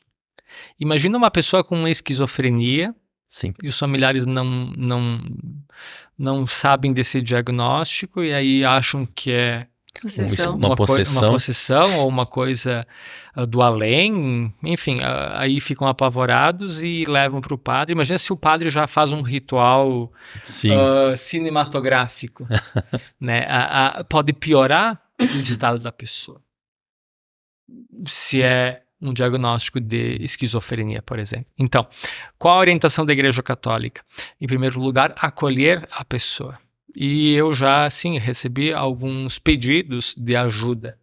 Imagina uma pessoa com esquizofrenia. Sim. E os familiares não sabem desse diagnóstico e aí acham que é uma possessão ou uma coisa do além, enfim, aí ficam apavorados e levam para o padre. Imagina se o padre já faz um ritual cinematográfico, né? Pode piorar o estado da pessoa. Se é um diagnóstico de esquizofrenia, por exemplo. Então, qual a orientação da Igreja Católica? Em primeiro lugar, acolher a pessoa. E eu já, assim, recebi alguns pedidos de ajuda.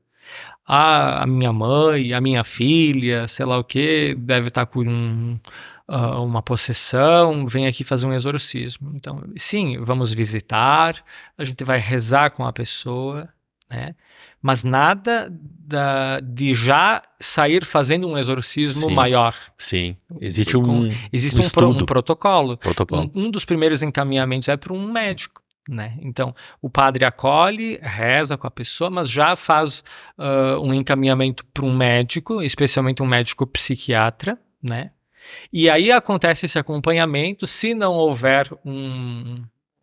A minha mãe, a minha filha, sei lá o que, deve estar com uma possessão, vem aqui fazer um exorcismo. Então, sim, vamos visitar, a gente vai rezar com a pessoa, né? Mas nada de já sair fazendo um exorcismo maior. Sim, existe um protocolo. Um dos primeiros encaminhamentos é para um médico. Né? Então, o padre acolhe, reza com a pessoa, mas já faz um encaminhamento para um médico, especialmente um médico psiquiatra, né? E aí acontece esse acompanhamento. Se não houver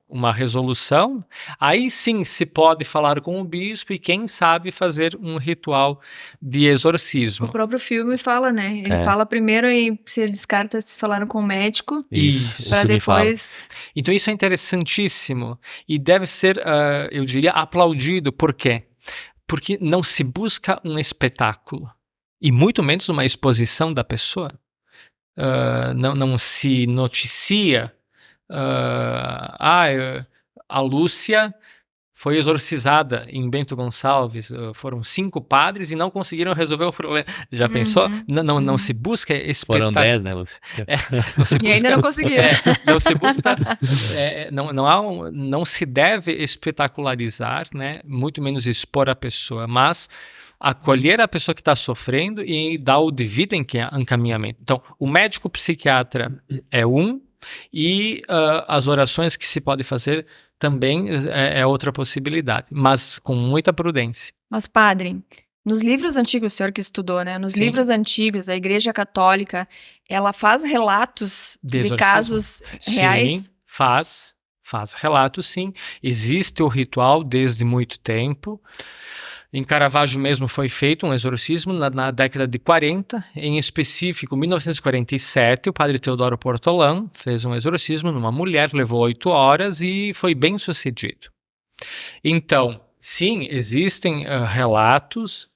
uma resolução, aí sim se pode falar com o bispo e quem sabe fazer um ritual de exorcismo. O próprio filme fala, né? Ele fala primeiro e se descarta se falaram com o médico. Isso. Para depois... Então isso é interessantíssimo e deve ser, eu diria, aplaudido. Por quê? Porque não se busca um espetáculo e muito menos uma exposição da pessoa. Não se noticia a Lúcia foi exorcizada em Bento Gonçalves, foram 5 padres e não conseguiram resolver o problema. Já pensou? Não se busca espetáculo. Foram 10, né, Lúcia? E ainda não conseguiram. Não se busca, não se deve espetacularizar, né? Muito menos expor a pessoa, mas acolher a pessoa que está sofrendo e dar o devido encaminhamento. Então, o médico psiquiatra é e as orações que se pode fazer também é outra possibilidade, mas com muita prudência. Mas, padre, nos livros antigos, o senhor que estudou, né? Nos livros antigos, a Igreja Católica, ela faz relatos de casos reais? Sim, faz relatos, sim. Existe o ritual desde muito tempo. Em Caravaggio mesmo foi feito um exorcismo na década de 40, em específico, em 1947, o padre Teodoro Portolão fez um exorcismo numa mulher, levou 8 horas e foi bem sucedido. Então, sim, existem relatos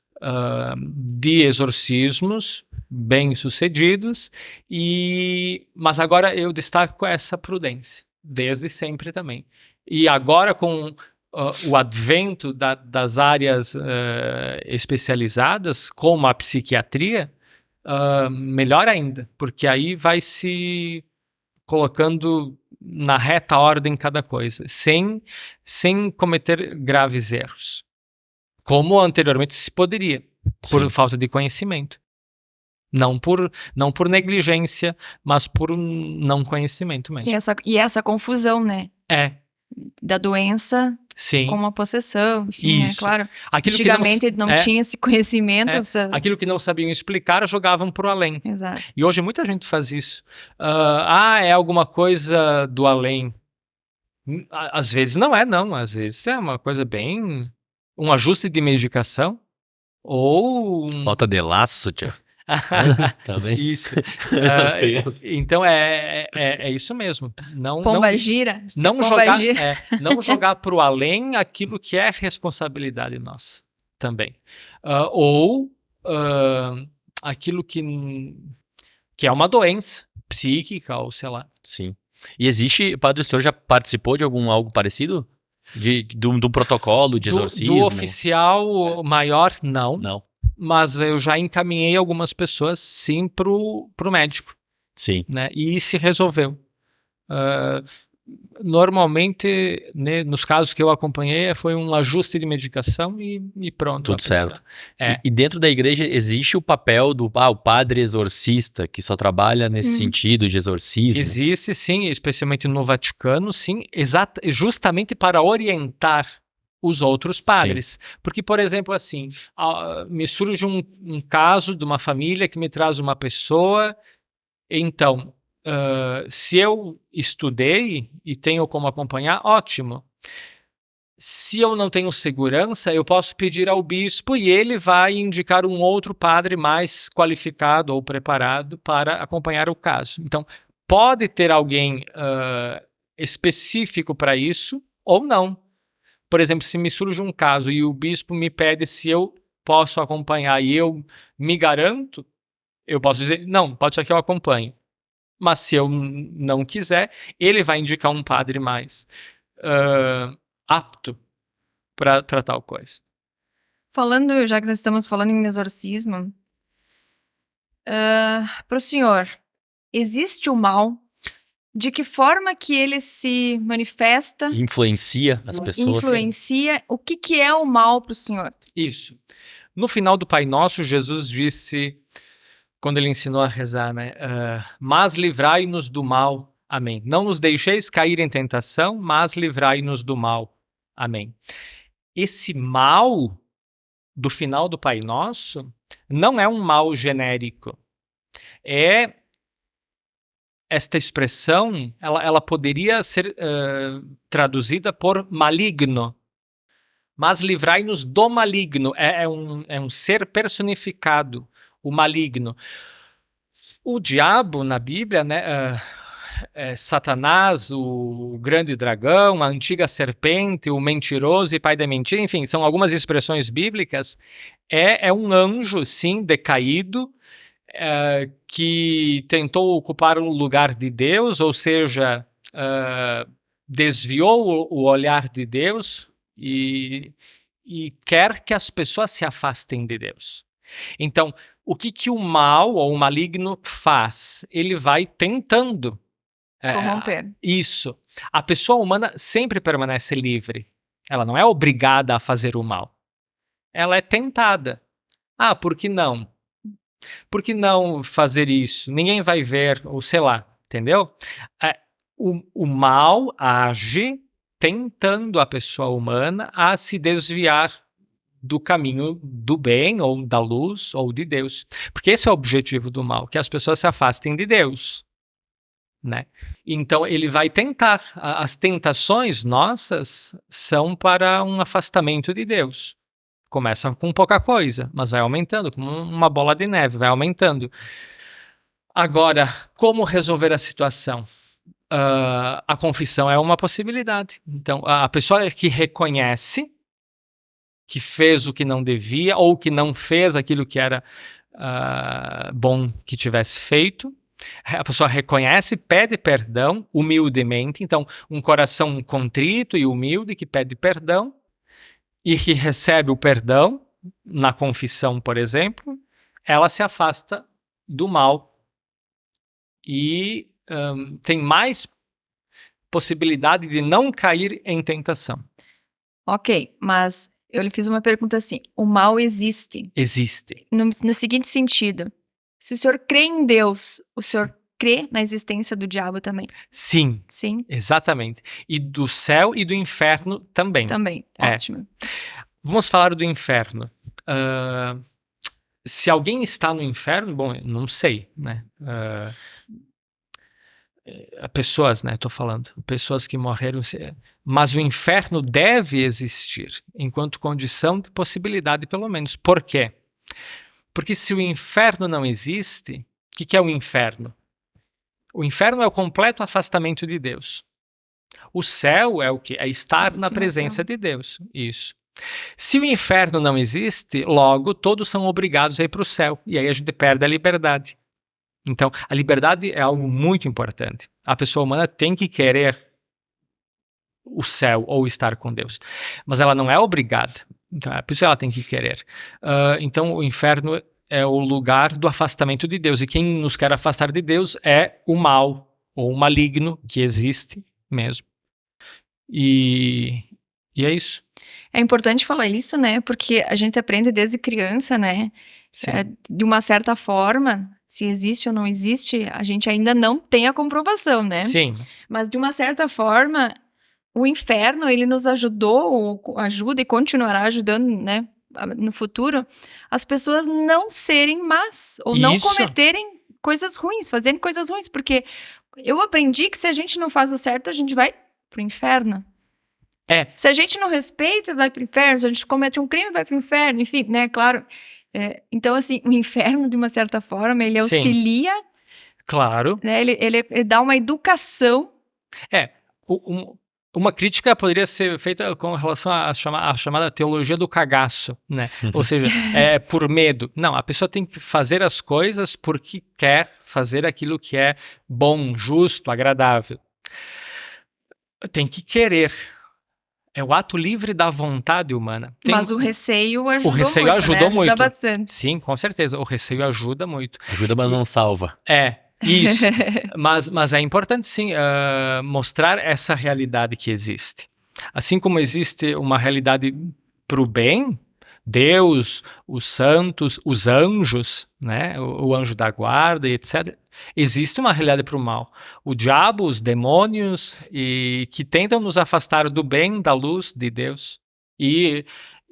de exorcismos bem sucedidos, mas agora eu destaco essa prudência, desde sempre também. E agora com o advento das áreas especializadas, como a psiquiatria, melhor ainda, porque aí vai se colocando na reta ordem cada coisa, sem cometer graves erros, como anteriormente se poderia, por falta de conhecimento. Não por negligência, mas por não conhecimento mesmo. E essa confusão, né? Da doença com uma possessão, enfim, isso. Claro. Antigamente não tinha esse conhecimento. Aquilo que não sabiam explicar, jogavam para o além. Exato. E hoje muita gente faz isso. É alguma coisa do além. Às vezes não é, não. Às vezes é uma coisa bem... Um ajuste de medicação ou... Falta de laço, tia. Também. Isso. Então é isso mesmo. Pomba gira. Não jogar para o além aquilo que é responsabilidade nossa também. Ou aquilo que é uma doença psíquica ou sei lá. Sim. E existe, padre, o senhor já participou de algo parecido? Do protocolo de exorcismo? Do oficial maior, não. Não. Mas eu já encaminhei algumas pessoas, sim, pro médico. Sim. Né? E se resolveu. Normalmente, né, nos casos que eu acompanhei, foi um ajuste de medicação e pronto. Tudo certo. E dentro da igreja existe o papel do o padre exorcista, que só trabalha nesse sentido de exorcismo? Existe, sim, especialmente no Vaticano, sim, justamente para orientar os outros padres. Sim. Porque, por exemplo, assim, me surge um caso de uma família que me traz uma pessoa, então, se eu estudei e tenho como acompanhar, ótimo. Se eu não tenho segurança, eu posso pedir ao bispo e ele vai indicar um outro padre mais qualificado ou preparado para acompanhar o caso. Então, pode ter alguém específico para isso ou não. Por exemplo, se me surge um caso e o bispo me pede se eu posso acompanhar e eu me garanto, eu posso dizer, não, pode ser que eu acompanhe. Mas se eu não quiser, ele vai indicar um padre mais apto para tal coisa. Falando, já que nós estamos falando em exorcismo, para o senhor, existe o mal? De que forma que ele se manifesta? Influencia as pessoas. Influencia. O que é o mal para o senhor? Isso. No final do Pai Nosso, Jesus disse, quando ele ensinou a rezar, né? Mas livrai-nos do mal. Amém. Não nos deixeis cair em tentação, mas livrai-nos do mal. Amém. Esse mal do final do Pai Nosso não é um mal genérico. Esta expressão, ela poderia ser traduzida por maligno. Mas livrai-nos do maligno. É um ser personificado, o maligno. O diabo, na Bíblia, né, Satanás, o grande dragão, a antiga serpente, o mentiroso e pai da mentira, enfim, são algumas expressões bíblicas. É um anjo, sim, decaído, que tentou ocupar o lugar de Deus, ou seja, desviou o olhar de Deus e quer que as pessoas se afastem de Deus. Então, o que o mal ou o maligno faz? Ele vai tentando corromper. Isso. A pessoa humana sempre permanece livre. Ela não é obrigada a fazer o mal. Ela é tentada. Por que não? Por que não fazer isso? Ninguém vai ver, ou sei lá, entendeu? O mal age tentando a pessoa humana a se desviar do caminho do bem, ou da luz, ou de Deus. Porque esse é o objetivo do mal, que as pessoas se afastem de Deus. Né? Então ele vai tentar. As tentações nossas são para um afastamento de Deus. Começa com pouca coisa, mas vai aumentando, como uma bola de neve, vai aumentando. Agora, como resolver a situação? A confissão é uma possibilidade. Então, a pessoa que reconhece que fez o que não devia, ou que não fez aquilo que era bom que tivesse feito, a pessoa reconhece, pede perdão humildemente. Então, um coração contrito e humilde que pede perdão, e que recebe o perdão na confissão, por exemplo, ela se afasta do mal e tem mais possibilidade de não cair em tentação. Ok, mas eu lhe fiz uma pergunta assim, o mal existe? Existe. No seguinte sentido, se o senhor crê em Deus, o senhor crê na existência do diabo também? Sim. Sim. Exatamente. E do céu e do inferno também. Também, ótimo. Vamos falar do inferno. Se alguém está no inferno, bom, não sei, né? pessoas, né, tô falando, pessoas que morreram, mas o inferno deve existir enquanto condição de possibilidade, pelo menos. Por quê? Porque se o inferno não existe, o que é o inferno? O inferno é o completo afastamento de Deus. O céu é o quê? É estar na presença de Deus. Isso. Se o inferno não existe, logo todos são obrigados a ir para o céu. E aí a gente perde a liberdade. Então, a liberdade é algo muito importante. A pessoa humana tem que querer o céu ou estar com Deus. Mas ela não é obrigada. Então, por isso ela tem que querer. Então, o inferno é o lugar do afastamento de Deus. E quem nos quer afastar de Deus é o mal ou o maligno, que existe mesmo. E é isso. É importante falar isso, né? Porque a gente aprende desde criança, né? De uma certa forma, se existe ou não existe, a gente ainda não tem a comprovação, né? Sim. Mas de uma certa forma, o inferno, ele nos ajudou, ou ajuda e continuará ajudando, né? No futuro, as pessoas não serem más, ou não cometerem coisas ruins, fazerem coisas ruins, porque eu aprendi que se a gente não faz o certo, a gente vai pro inferno. Se a gente não respeita, vai pro inferno, se a gente comete um crime, vai pro inferno, enfim, né, claro. Então, assim, o inferno, de uma certa forma, ele auxilia. Claro. Né, ele dá uma educação. Uma crítica poderia ser feita com relação à chamada teologia do cagaço, né? Ou seja, por medo. Não, a pessoa tem que fazer as coisas porque quer fazer aquilo que é bom, justo, agradável. Tem que querer. É o ato livre da vontade humana. Mas o receio ajudou muito. O receio ajudou muito. Ajuda bastante. Sim, com certeza. O receio ajuda muito. Ajuda, mas não salva. Isso. mas é importante, sim, mostrar essa realidade que existe. Assim como existe uma realidade para o bem, Deus, os santos, os anjos, né, o anjo da guarda, etc. Existe uma realidade para o mal. O diabo, os demônios, que tentam nos afastar do bem, da luz de Deus. E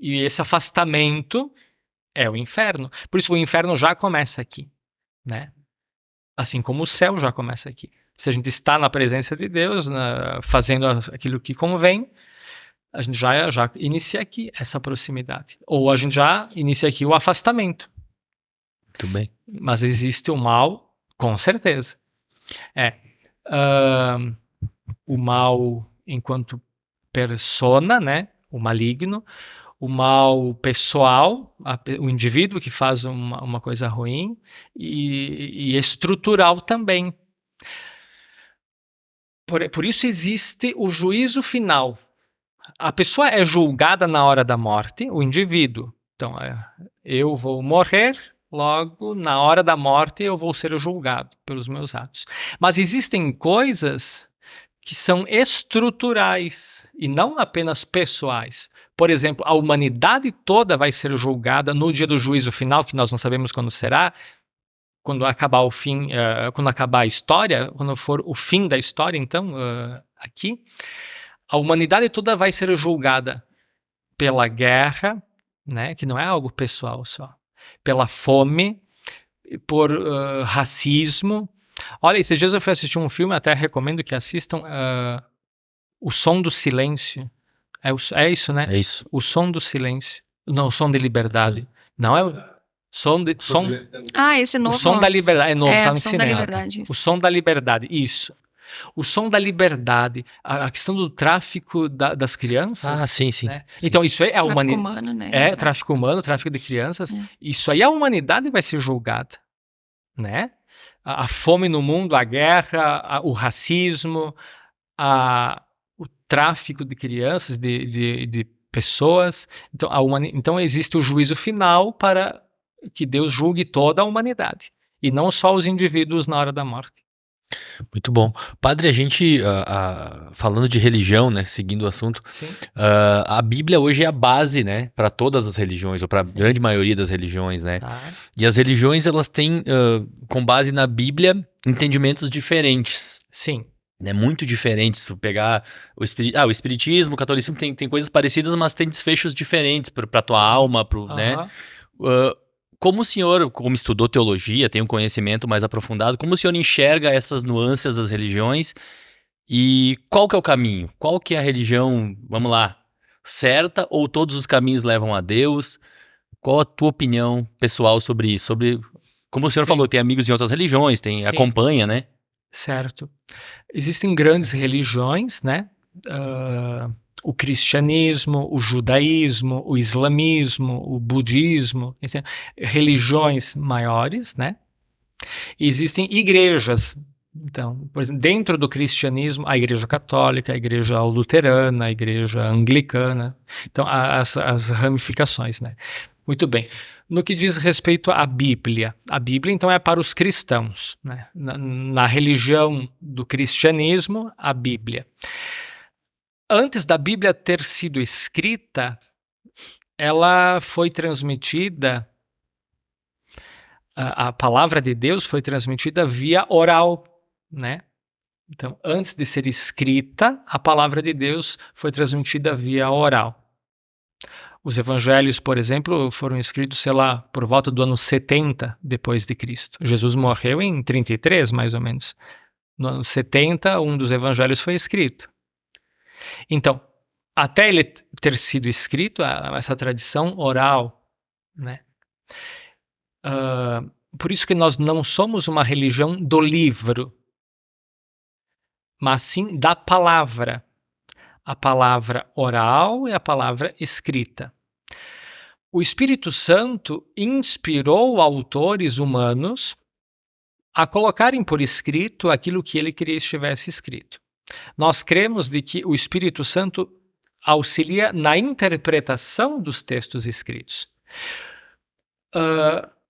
esse afastamento é o inferno. Por isso o inferno já começa aqui, né? Assim como o céu já começa aqui. Se a gente está na presença de Deus, fazendo aquilo que convém, a gente já inicia aqui essa proximidade. Ou a gente já inicia aqui o afastamento. Muito bem. Mas existe o mal, com certeza. O mal enquanto persona, né? O maligno. O mal pessoal, o indivíduo que faz uma coisa ruim, e estrutural também. Por isso existe o juízo final. A pessoa é julgada na hora da morte, o indivíduo. Então, eu vou morrer, logo, na hora da morte, eu vou ser julgado pelos meus atos. Mas existem coisas que são estruturais e não apenas pessoais. Por exemplo, a humanidade toda vai ser julgada no dia do juízo final, que nós não sabemos quando será, quando acabar o fim, quando acabar a história, quando for o fim da história, então, aqui, a humanidade toda vai ser julgada pela guerra, né, que não é algo pessoal só, pela fome, por racismo. Olha, esses dias eu fui assistir um filme, até recomendo que assistam, O Som do Silêncio. É isso, né? É isso. O Som do Silêncio. Não, o Som de Liberdade. Sim. Não é o Som... esse novo. O Som da Liberdade. É novo, tá no cinema. O Som da Liberdade, isso. O Som da Liberdade. A questão do tráfico das crianças. Sim. Né? Então, isso é a humanidade. Tráfico humano, né? Tráfico humano, tráfico de crianças. Isso aí a humanidade vai ser julgada. Né? A fome no mundo, a guerra, o racismo, o tráfico de crianças, de pessoas. Então existe o juízo final para que Deus julgue toda a humanidade e não só os indivíduos na hora da morte. Muito bom. Padre, a gente, falando de religião, né, seguindo o assunto, a Bíblia hoje é a base, né, para todas as religiões, ou para a grande maioria das religiões, né? E as religiões, elas têm, com base na Bíblia, entendimentos diferentes. Sim. Né, muito diferentes. Se tu pegar o espiritismo, o catolicismo tem coisas parecidas, mas tem desfechos diferentes para tua alma, né? Como o senhor, como estudou teologia, tem um conhecimento mais aprofundado, como o senhor enxerga essas nuances das religiões e qual que é o caminho? Qual que é a religião, vamos lá, certa ou todos os caminhos levam a Deus? Qual a tua opinião pessoal sobre isso? Sobre, como o senhor falou, tem amigos em outras religiões, acompanha, né? Certo. Existem grandes religiões, né? O cristianismo, o judaísmo, o islamismo, o budismo, religiões maiores, né? E existem igrejas. Então, por exemplo, dentro do cristianismo, a igreja católica, a igreja luterana, a igreja anglicana. Então, as ramificações, né? Muito bem. No que diz respeito à Bíblia, a Bíblia, então, é para os cristãos, né? Na religião do cristianismo, a Bíblia. Antes da Bíblia ter sido escrita, ela foi transmitida, a palavra de Deus foi transmitida via oral, né? Então, antes de ser escrita, a palavra de Deus foi transmitida via oral. Os evangelhos, por exemplo, foram escritos, sei lá, por volta do ano 70 depois de Cristo. Jesus morreu em 33, mais ou menos. No ano 70, um dos evangelhos foi escrito. Então, até ele ter sido escrito, essa tradição oral, né? Por isso que nós não somos uma religião do livro, mas sim da palavra. A palavra oral e a palavra escrita. O Espírito Santo inspirou autores humanos a colocarem por escrito aquilo que ele queria estivesse escrito. Nós cremos de que o Espírito Santo auxilia na interpretação dos textos escritos.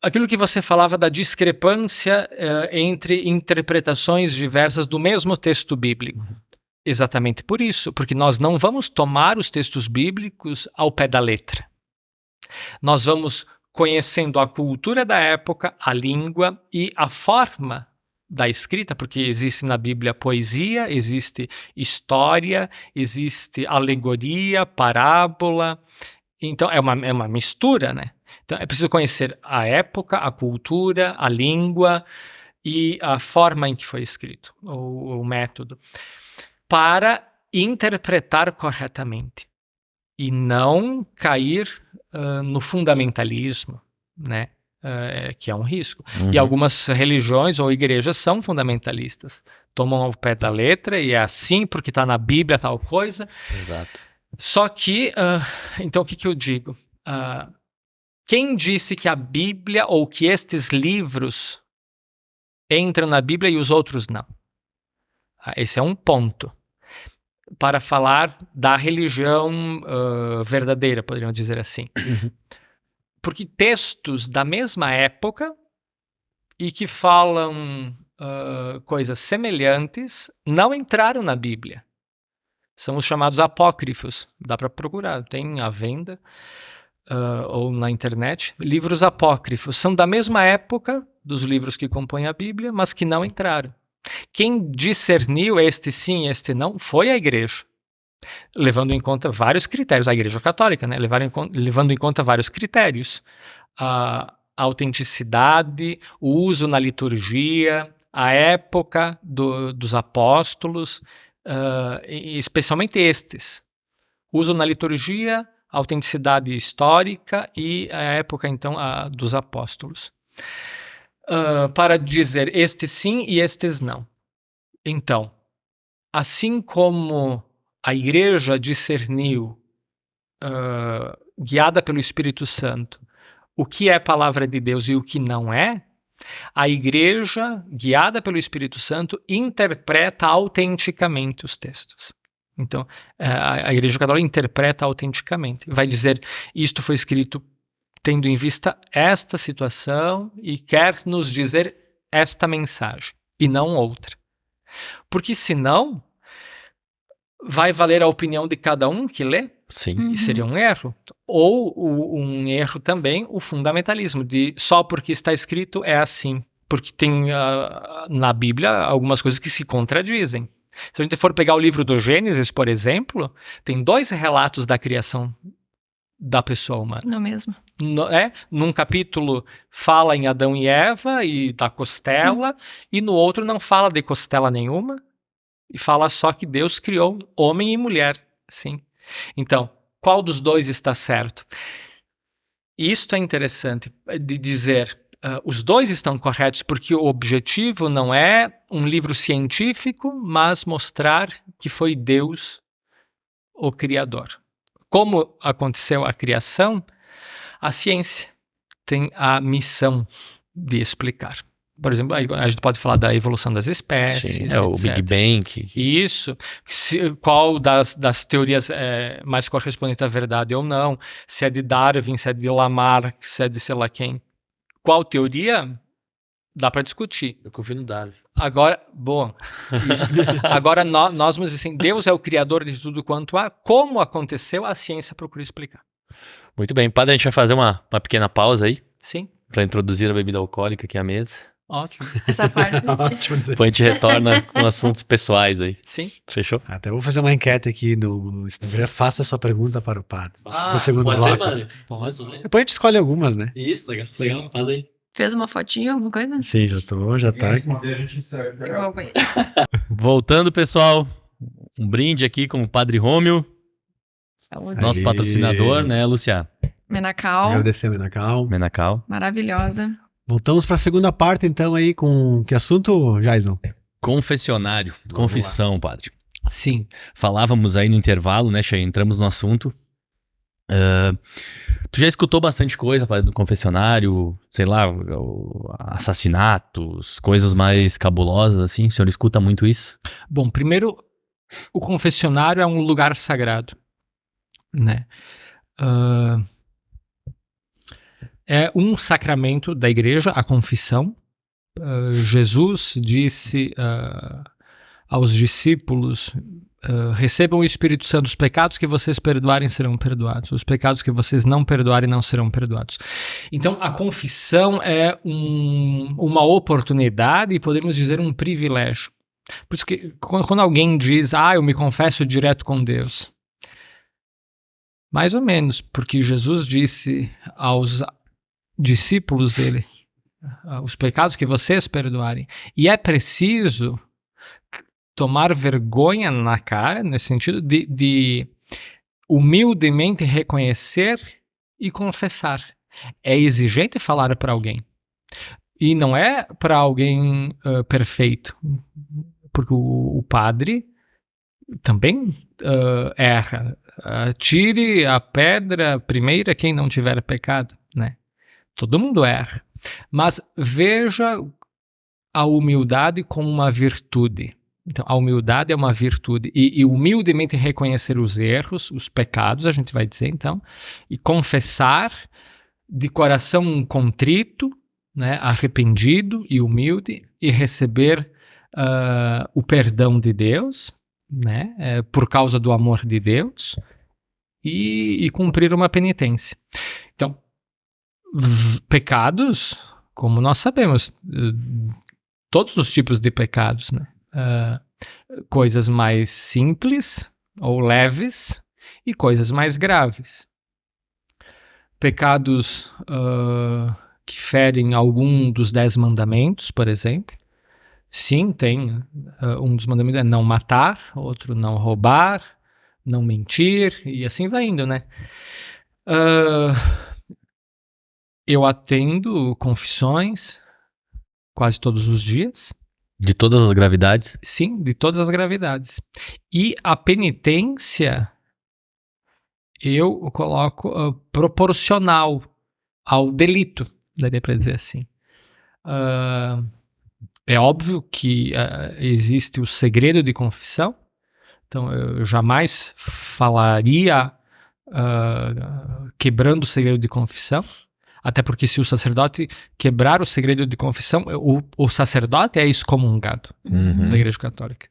Aquilo que você falava da discrepância entre interpretações diversas do mesmo texto bíblico. Exatamente por isso, porque nós não vamos tomar os textos bíblicos ao pé da letra. Nós vamos conhecendo a cultura da época, a língua e a forma da escrita, porque existe na Bíblia poesia, existe história, existe alegoria, parábola. Então é uma mistura, né? Então é preciso conhecer a época, a cultura, a língua e a forma em que foi escrito, o método, para interpretar corretamente e não cair no fundamentalismo, né? Que é um risco. Uhum. E algumas religiões ou igrejas são fundamentalistas. Tomam ao pé da letra e é assim porque está na Bíblia tal coisa. Exato. Só que, então o que eu digo? Quem disse que a Bíblia ou que estes livros entram na Bíblia e os outros não? Esse é um ponto. Para falar da religião verdadeira, poderíamos dizer assim. Porque textos da mesma época e que falam coisas semelhantes não entraram na Bíblia. São os chamados apócrifos. Dá para procurar, tem à venda ou na internet. Livros apócrifos são da mesma época dos livros que compõem a Bíblia, mas que não entraram. Quem discerniu este sim e este não foi a igreja, levando em conta vários critérios. A igreja católica, né? Levando em conta vários critérios. A autenticidade, o uso na liturgia, a época dos apóstolos, especialmente estes. Uso na liturgia, autenticidade histórica e a época, então, dos apóstolos. Para dizer este sim e estes não. Então, assim como a igreja discerniu, guiada pelo Espírito Santo, o que é palavra de Deus e o que não é, a igreja, guiada pelo Espírito Santo, interpreta autenticamente os textos. Então, a igreja católica interpreta autenticamente. Vai dizer, isto foi escrito tendo em vista esta situação e quer nos dizer esta mensagem e não outra. Porque senão vai valer a opinião de cada um que lê. Sim. E seria um erro. Ou um erro também, o fundamentalismo, de só porque está escrito é assim. Porque tem na Bíblia algumas coisas que se contradizem. Se a gente for pegar o livro do Gênesis, por exemplo, tem 2 relatos da criação da pessoa humana. Não mesmo. Num capítulo fala em Adão e Eva e da costela, e no outro não fala de costela nenhuma, e fala só que Deus criou homem e mulher. Sim. Então, qual dos dois está certo? Isto é interessante de dizer. Os dois estão corretos, porque o objetivo não é um livro científico, mas mostrar que foi Deus o Criador. Como aconteceu a criação, a ciência tem a missão de explicar. Por exemplo, a gente pode falar da evolução das espécies. Sim, o Big Bang. Isso. Qual das teorias é mais correspondente à verdade ou não. Se é de Darwin, se é de Lamarck, se é de sei lá quem. Qual teoria? Dá para discutir. Eu confio no Darwin. Agora, bom. Isso. Agora nós vamos dizer assim, Deus é o criador de tudo quanto há. Como aconteceu, a ciência procura explicar. Muito bem. Padre, a gente vai fazer uma pequena pausa aí. Sim. Para introduzir a bebida alcoólica aqui à mesa. Ótimo. Essa parte. Ótimo. Depois a gente retorna com assuntos pessoais aí. Sim. Fechou? Até vou fazer uma enquete aqui no Instagram. Faça a sua pergunta para o padre. No segundo pode bloco. ser, Padre? Pode fazer. Depois a gente escolhe algumas, né? Isso, legal. Faz aí. Fez uma fotinha, alguma coisa? Sim, já tá. Eu vou banheiro. Voltando, pessoal. Um brinde aqui com o Padre Rômio, Saúde. nosso Aí. patrocinador, né, Luciano? Menacal. Agradecer a Menacal. Menacal. Maravilhosa. Voltamos para a segunda parte, então, aí com que assunto, Jason? Confessionário. Confissão, Padre. Sim. Falávamos aí no intervalo, né, Chay? Entramos no assunto. Tu já escutou bastante coisa, Padre, do confessionário? Sei lá, assassinatos, coisas mais cabulosas, assim? O senhor escuta muito isso? Bom, primeiro, o confessionário é um lugar sagrado, né? É um sacramento da igreja, a confissão. Jesus disse aos discípulos, recebam o Espírito Santo, os pecados que vocês perdoarem serão perdoados, os pecados que vocês não perdoarem não serão perdoados. Então, a confissão é uma oportunidade e podemos dizer um privilégio. Por isso que quando alguém diz, eu me confesso direto com Deus, mais ou menos, porque Jesus disse aos discípulos dele, os pecados que vocês perdoarem. E é preciso tomar vergonha na cara, nesse sentido de humildemente reconhecer e confessar. É exigente falar para alguém. E não é para alguém perfeito, porque o padre também erra. Tire a pedra primeira quem não tiver pecado, né? Todo mundo erra. Mas veja a humildade como uma virtude. Então, a humildade é uma virtude. E humildemente reconhecer os erros, os pecados, a gente vai dizer então, e confessar de coração contrito, né, arrependido e humilde, e receber o perdão de Deus, né, por causa do amor de Deus, e cumprir uma penitência. Então, pecados, como nós sabemos, todos os tipos de pecados, né? Coisas mais simples ou leves e coisas mais graves. Pecados que ferem algum dos 10 mandamentos, por exemplo. Sim, tem um dos mandamentos é não matar, outro não roubar, não mentir, e assim vai indo, né? Eu atendo confissões quase todos os dias. De todas as gravidades? Sim, de todas as gravidades. E a penitência eu coloco proporcional ao delito, daria para dizer assim. É óbvio que existe o segredo de confissão, então eu jamais falaria quebrando o segredo de confissão, até porque se o sacerdote quebrar o segredo de confissão, o sacerdote é excomungado da Igreja Católica.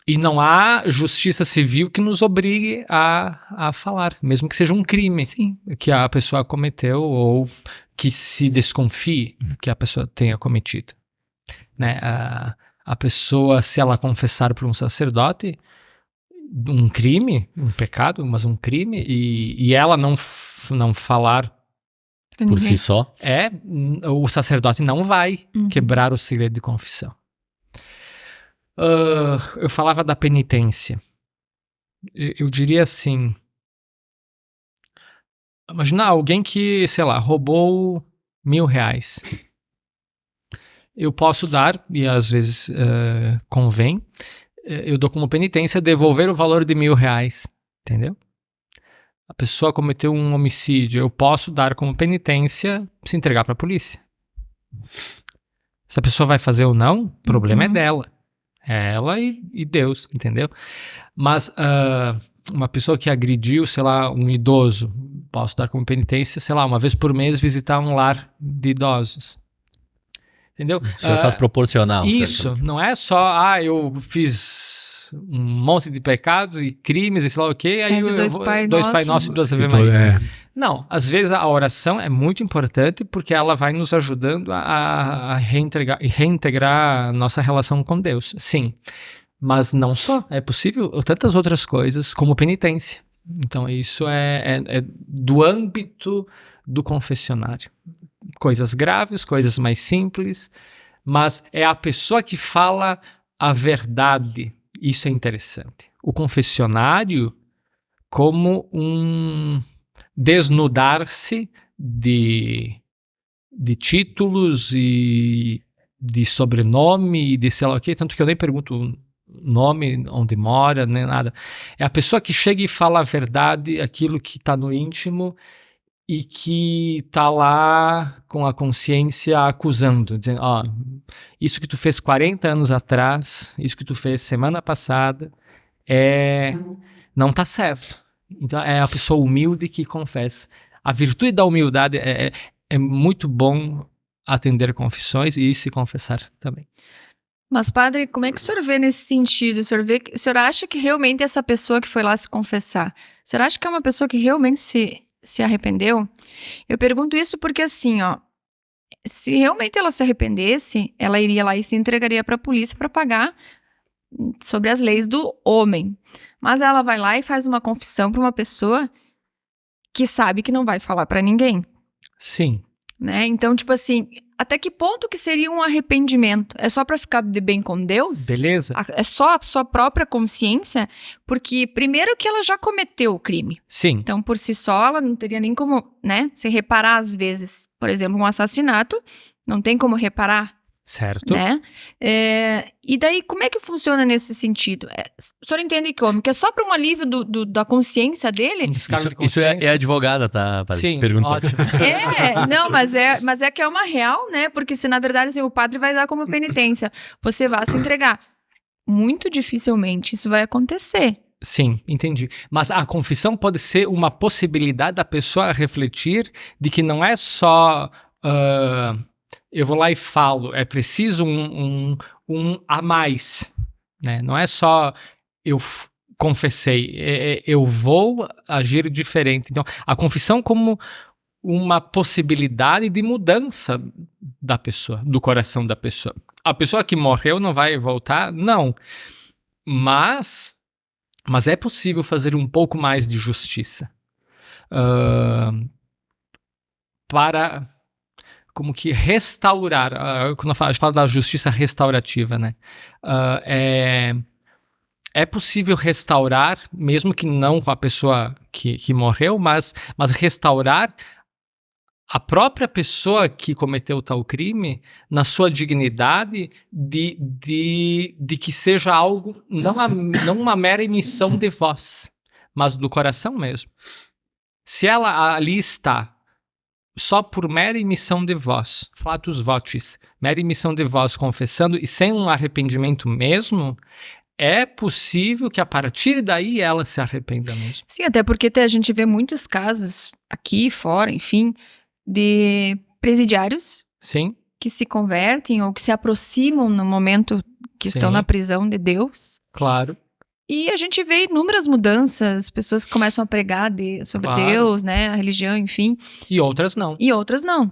E não há justiça civil que nos obrigue a falar, mesmo que seja um crime que a pessoa cometeu ou que se desconfie que a pessoa tenha cometido. Né? A pessoa, se ela confessar para um sacerdote, um crime, um pecado, mas um crime, e ela não falar por si só, o sacerdote não vai quebrar o segredo de confissão. Eu falava da penitência. Eu diria assim, imagina alguém que, sei lá, roubou R$1.000. Eu posso dar, e às vezes convém, eu dou como penitência devolver o valor de R$1.000, entendeu? A pessoa cometeu um homicídio, eu posso dar como penitência se entregar para a polícia. Se a pessoa vai fazer ou não, o problema é dela. É ela e Deus, entendeu? Mas uma pessoa que agrediu, sei lá, um idoso, posso dar como penitência, sei lá, uma vez por mês visitar um lar de idosos. Entendeu? O senhor faz proporcional. Isso, não é só, eu fiz um monte de pecados e crimes e sei lá o quê, aí dois Pai Nosso e 2 Ave Maria. Não, às vezes a oração é muito importante porque ela vai nos ajudando a reintegrar a nossa relação com Deus, sim. Mas não só, é possível tantas outras coisas como penitência. Então isso é do âmbito do confessionário. Coisas graves, coisas mais simples, mas é a pessoa que fala a verdade. Isso é interessante. O confessionário como um desnudar-se de títulos e de sobrenome e de sei lá o quê, tanto que eu nem pergunto nome, onde mora, nem nada. É a pessoa que chega e fala a verdade, aquilo que está no íntimo e que tá lá com a consciência acusando, dizendo, isso que tu fez 40 anos atrás, isso que tu fez semana passada, não tá certo. Então é a pessoa humilde que confessa. A virtude da humildade é muito bom atender confissões e se confessar também. Mas, padre, como é que o senhor vê nesse sentido? O senhor acha que realmente essa pessoa que foi lá se confessar, o senhor acha que é uma pessoa que realmente se arrependeu? Eu pergunto isso porque assim, se realmente ela se arrependesse, ela iria lá e se entregaria para a polícia para pagar sobre as leis do homem. Mas ela vai lá e faz uma confissão para uma pessoa que sabe que não vai falar para ninguém. Sim. Né? Então, tipo assim, até que ponto que seria um arrependimento? É só pra ficar de bem com Deus? Beleza. É só a sua própria consciência? Porque primeiro que ela já cometeu o crime. Sim. Então, por si só, ela não teria nem como, né? Se reparar às vezes, por exemplo, um assassinato, não tem como reparar. Certo. Né? E daí, como é que funciona nesse sentido? O senhor entende como? Que é só para um alívio da consciência dele? Isso é advogada, tá? Sim, perguntando. ótimo. Não, mas é que é uma real, né? Porque se na verdade assim, o padre vai dar como penitência, você vai se entregar. Muito dificilmente isso vai acontecer. Sim, entendi. Mas a confissão pode ser uma possibilidade da pessoa refletir de que não é só... eu vou lá e falo, é preciso um a mais, né? Não é só eu confessei, eu vou agir diferente. Então, a confissão como uma possibilidade de mudança da pessoa, do coração da pessoa. A pessoa que morreu não vai voltar? Não. Mas é possível fazer um pouco mais de justiça. Para... como que restaurar, quando a gente fala da justiça restaurativa, né? É possível restaurar, mesmo que não com a pessoa que morreu, mas restaurar a própria pessoa que cometeu tal crime na sua dignidade de que seja algo, não uma mera emissão de voz, mas do coração mesmo. Se ela ali está só por mera emissão de voz, flatus votis, mera emissão de voz confessando e sem um arrependimento mesmo, é possível que a partir daí ela se arrependa mesmo. Sim, até porque a gente vê muitos casos aqui, fora, enfim, de presidiários Sim. que se convertem ou que se aproximam no momento que estão na prisão de Deus. Claro. E a gente vê inúmeras mudanças, pessoas que começam a pregar sobre Deus, né, a religião, enfim. E outras não.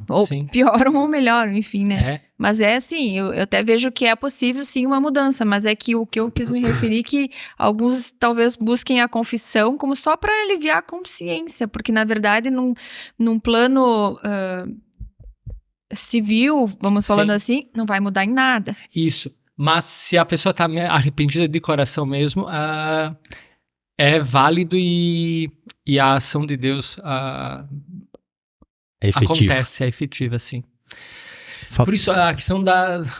Ou pioram ou melhoram, enfim, né. Mas é assim, eu até vejo que é possível sim uma mudança, mas é que o que eu quis me referir que alguns talvez busquem a confissão como só para aliviar a consciência, porque na verdade num plano civil, vamos falando assim, não vai mudar em nada. Isso. Mas se a pessoa está arrependida de coração mesmo, é válido e a ação de Deus acontece, é efetiva, sim. Por isso, a questão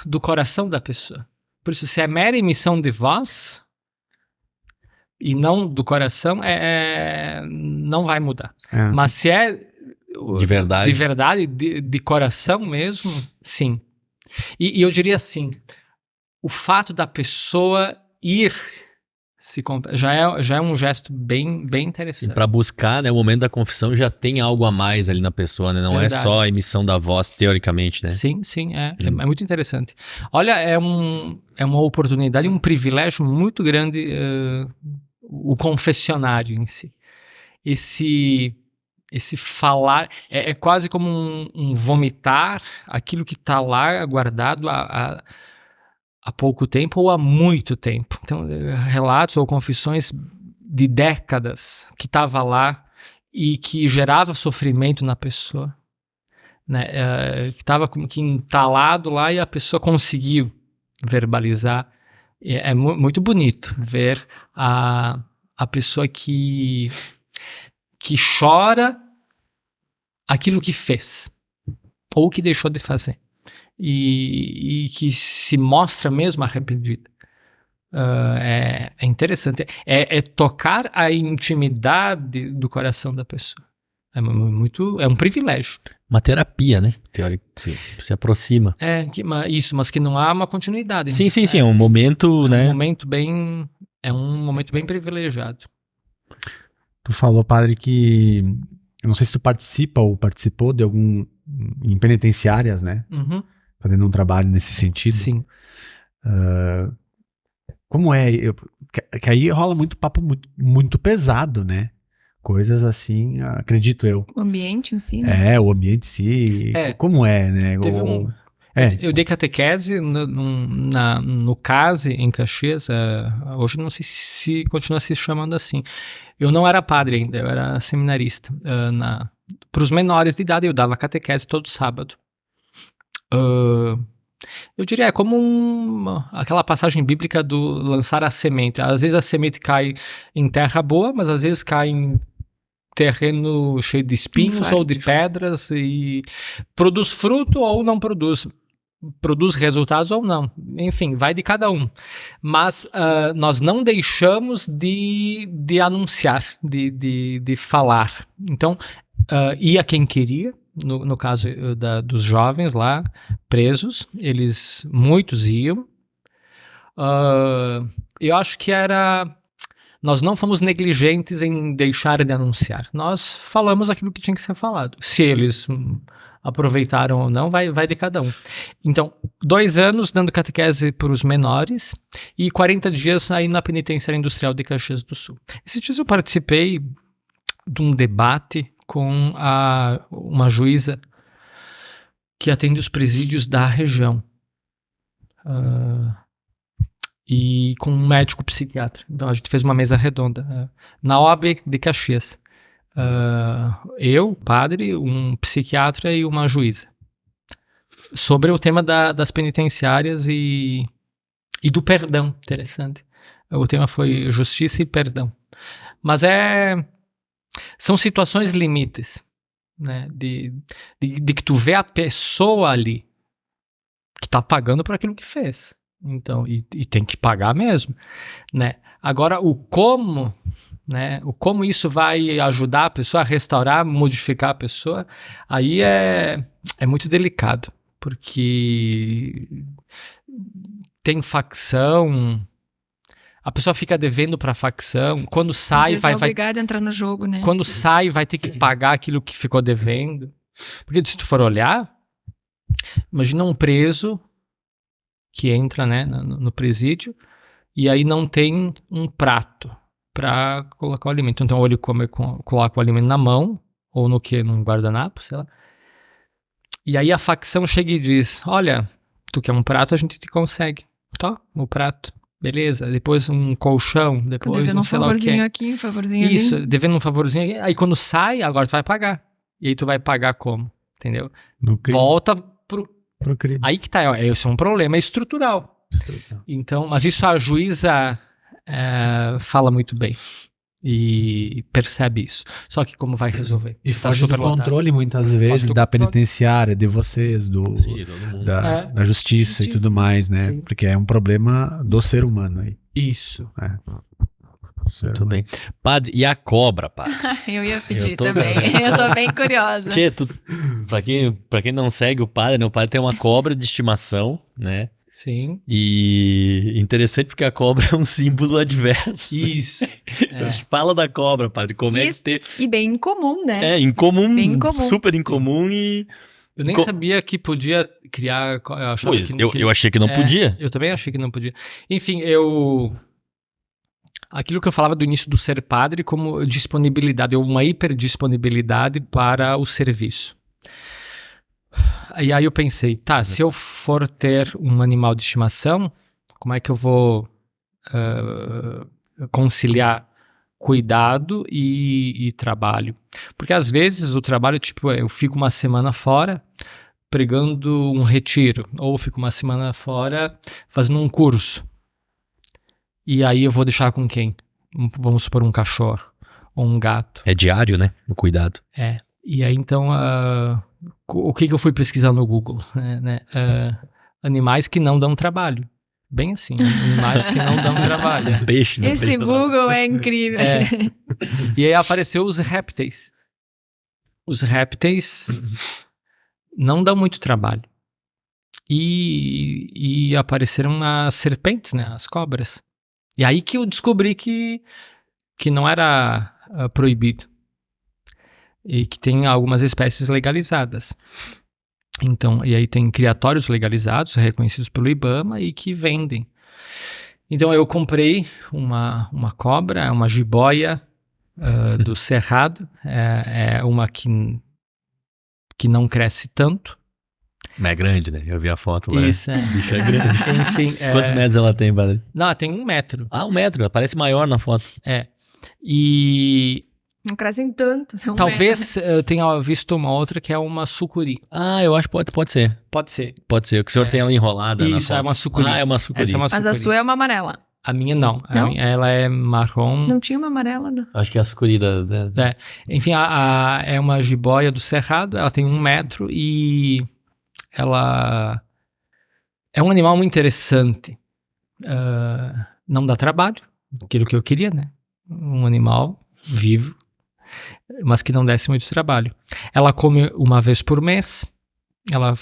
do coração da pessoa. Por isso, se é mera emissão de voz e não do coração, não vai mudar. Mas se é de verdade, de coração mesmo, sim. E eu diria assim, o fato da pessoa ir já é um gesto bem interessante. Para buscar, né, o momento da confissão já tem algo a mais ali na pessoa, né? Não é só a emissão da voz, teoricamente, né? Sim, é muito interessante. Olha, é uma oportunidade, um privilégio muito grande o confessionário em si. Esse falar, é quase como um vomitar aquilo que está lá guardado há pouco tempo ou há muito tempo. Então, relatos ou confissões de décadas que estava lá e que gerava sofrimento na pessoa, né? Que estava como que entalado lá e a pessoa conseguiu verbalizar. É muito bonito ver a pessoa que chora aquilo que fez ou que deixou de fazer. E que se mostra mesmo arrependida. É interessante. É tocar a intimidade do coração da pessoa. É um privilégio. Uma terapia, né? Teórico, se aproxima. Mas que não há uma continuidade. Sim, é um momento, né? É um momento bem privilegiado. Tu falou, padre, que eu não sei se tu participa ou participou de em penitenciárias, né? Uhum. Fazendo um trabalho nesse sentido. Sim. Como é? Que aí rola muito papo muito pesado, né? Coisas assim, acredito eu. O ambiente em si, né? O ambiente em si. Como é, né? Eu dei catequese no CASE, em Caxias. Hoje não sei se continua se chamando assim. Eu não era padre ainda, eu era seminarista. Para os menores de idade, eu dava catequese todo sábado. Eu diria, como aquela passagem bíblica do lançar a semente. Às vezes a semente cai em terra boa, mas às vezes cai em terreno cheio de espinhos ou de pedras e produz fruto ou não produz. Produz resultados ou não. Enfim, vai de cada um. Mas nós não deixamos de anunciar, de falar. Então, ia quem queria. No caso dos jovens lá, presos, muitos iam. Eu acho que nós não fomos negligentes em deixar de anunciar. Nós falamos aquilo que tinha que ser falado. Se eles aproveitaram ou não, vai de cada um. Então, 2 anos dando catequese para os menores e 40 dias aí na penitenciária industrial de Caxias do Sul. Esses dias eu participei de um debate com uma juíza que atende os presídios da região e com um médico psiquiatra. Então a gente fez uma mesa redonda na OAB de Caxias. Eu, padre, um psiquiatra e uma juíza. Sobre o tema das penitenciárias e do perdão. Interessante. O tema foi justiça e perdão. Mas são situações limites, né? De que tu vê a pessoa ali que tá pagando por aquilo que fez. Então, e tem que pagar mesmo, né? Agora, o como, né? O como isso vai ajudar a pessoa a restaurar, modificar a pessoa, aí é muito delicado, porque tem facção. A pessoa fica devendo pra facção. Quando sai, vai obrigado a entrar no jogo, né? Quando sai, vai ter que pagar aquilo que ficou devendo. Porque se tu for olhar, imagina um preso que entra, né, no presídio e aí não tem um prato para colocar o alimento. Então, ou ele coloca o alimento na mão, ou num guardanapo, sei lá. E aí a facção chega e diz, olha, tu quer um prato, a gente te consegue. Tá, o prato. Beleza, depois um colchão, depois devendo não um sei lá o que. favorzinho aqui, um favorzinho Isso, ali. devendo um favorzinho aqui. Aí quando sai, agora tu vai pagar. E aí tu vai pagar como? Entendeu? No crime. Volta pro crime. Aí que tá, isso é um problema estrutural. Então, mas isso a juíza fala muito bem. E percebe isso. Só que como vai resolver? E foge do controle muitas vezes da penitenciária, de vocês, da justiça e tudo mais, né? Sim. Porque é um problema do ser humano aí. Isso. Muito bem. Padre, e a cobra, padre? Eu ia pedir também. Eu tô bem curiosa. Tchê, pra quem não segue o padre, né? O padre tem uma cobra de estimação, né? Sim. E interessante porque a cobra é um símbolo adverso. Isso. Fala da cobra, padre. Como é que tem... E bem incomum, né? Incomum. Bem incomum. Super incomum e... Eu nem sabia que podia criar... Eu achei que não podia. Eu também achei que não podia. Enfim, aquilo que eu falava do início do ser padre como disponibilidade, ou uma hiperdisponibilidade para o serviço. E aí eu pensei, se eu for ter um animal de estimação, como é que eu vou conciliar cuidado e trabalho? Porque às vezes o trabalho, eu fico uma semana fora pregando um retiro, ou fico uma semana fora fazendo um curso. E aí eu vou deixar com quem? Vamos supor um cachorro ou um gato. É diário, né? O cuidado. E aí então, o que eu fui pesquisar no Google? Animais que não dão trabalho. Bem assim, animais que não dão trabalho. Peixe, né? Esse Google é incrível. E aí apareceu os répteis. Os répteis não dão muito trabalho. E apareceram as serpentes, né? As cobras. E aí que eu descobri que não era proibido. E que tem algumas espécies legalizadas. Então, e aí tem criatórios legalizados, reconhecidos pelo IBAMA e que vendem. Então eu comprei uma cobra, uma jiboia do cerrado, é uma que não cresce tanto. Mas é grande, né? Eu vi a foto lá. Isso, O bicho é grande. Enfim, Quantos metros ela tem, padre? Não, ela tem 1 metro. 1 metro, ela parece maior na foto. E... Não crescem tanto. Talvez eu tenha visto uma outra que é uma sucuri. Eu acho que pode ser. Pode ser. Pode ser, o que o senhor tem ela enrolada na foto. Isso, é uma sucuri. É uma sucuri. Essa é uma sucuri. Mas a sua é uma amarela. A minha não. Ela é marrom. Não tinha uma amarela, não. Acho que é a sucuri Enfim, é uma jiboia do cerrado, ela tem 1 metro e ela é um animal muito interessante. Não dá trabalho, aquilo que eu queria, né? Um animal vivo, mas que não desse muito trabalho. Ela come 1 vez por mês, ela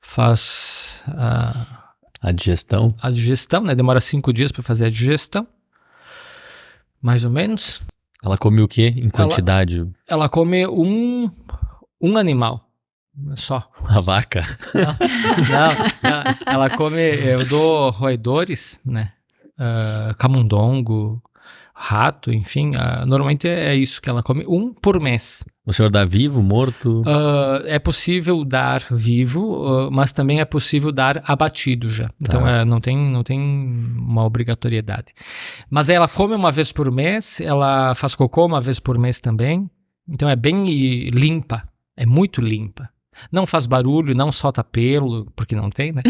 faz a digestão. A digestão, né? Demora 5 dias para fazer a digestão, mais ou menos. Ela come o quê em quantidade? Ela come um animal só. A vaca? Não, ela come, eu dou roedores, né? Camundongo, rato, enfim, normalmente é isso que ela come, 1 por mês. O senhor dá vivo, morto? É possível dar vivo, mas também é possível dar abatido já. Então não tem uma obrigatoriedade. Mas ela come 1 vez por mês, ela faz cocô 1 vez por mês também. Então é bem limpa, é muito limpa. Não faz barulho, não solta pelo, porque não tem, né?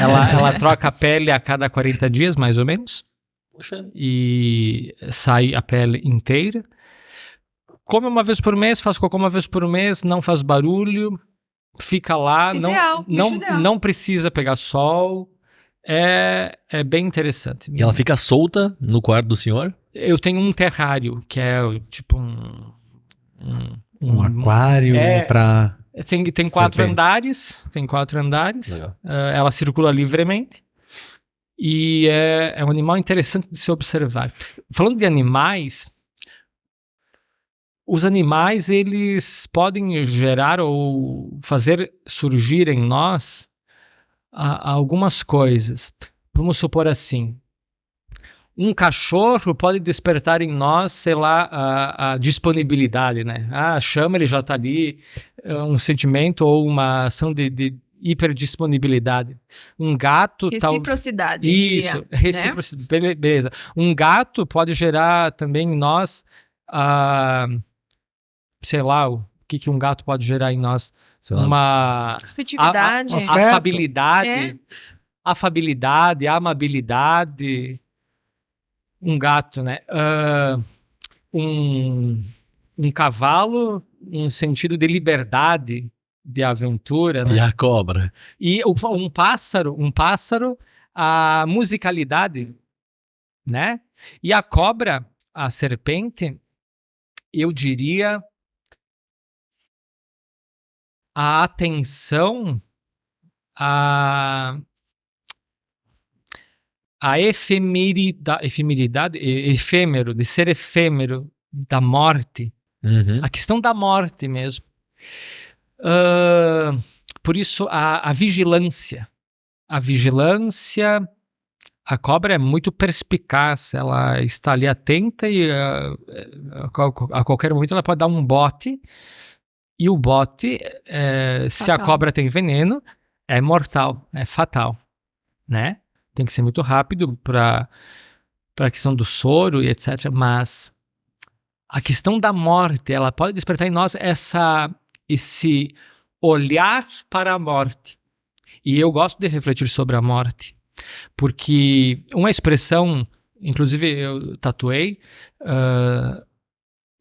Ela troca a pele a cada 40 dias, mais ou menos. Puxa. E sai a pele inteira. Come 1 vez por mês, faz cocô 1 vez por mês, não faz barulho, fica lá, ideal. não precisa pegar sol. É bem interessante. E ela fica solta no quarto do senhor? Eu tenho um terrário, que é tipo um aquário para... Tem 4 andares. Tem 4 andares. Ela circula livremente. E é um animal interessante de se observar. Falando de animais, os animais, eles podem gerar ou fazer surgir em nós algumas coisas. vamos supor assim, um cachorro pode despertar em nós, sei lá, a disponibilidade, né? A chama, ele já está ali, um sentimento ou uma ação de hiperdisponibilidade. Um gato... Reciprocidade. Isso, reciprocidade, né? Beleza. Um gato pode gerar também em nós, sei lá, o que um gato pode gerar em nós? Uma... Afetividade. Afabilidade. Afabilidade, amabilidade... Um gato, né? Um cavalo, um sentido de liberdade, de aventura, né? E a cobra? E um pássaro, a musicalidade, né? E a cobra, a serpente, eu diria a atenção, a efemeridade, efêmero, de ser efêmero, da morte, a questão da morte mesmo. Por isso, a vigilância. A vigilância, a cobra é muito perspicaz, ela está ali atenta e a qualquer momento ela pode dar um bote, e o bote, se a cobra tem veneno, é mortal, é fatal, né? Tem que ser muito rápido para a questão do soro e etc. Mas a questão da morte, ela pode despertar em nós esse olhar para a morte. E eu gosto de refletir sobre a morte, porque uma expressão, inclusive eu tatuei,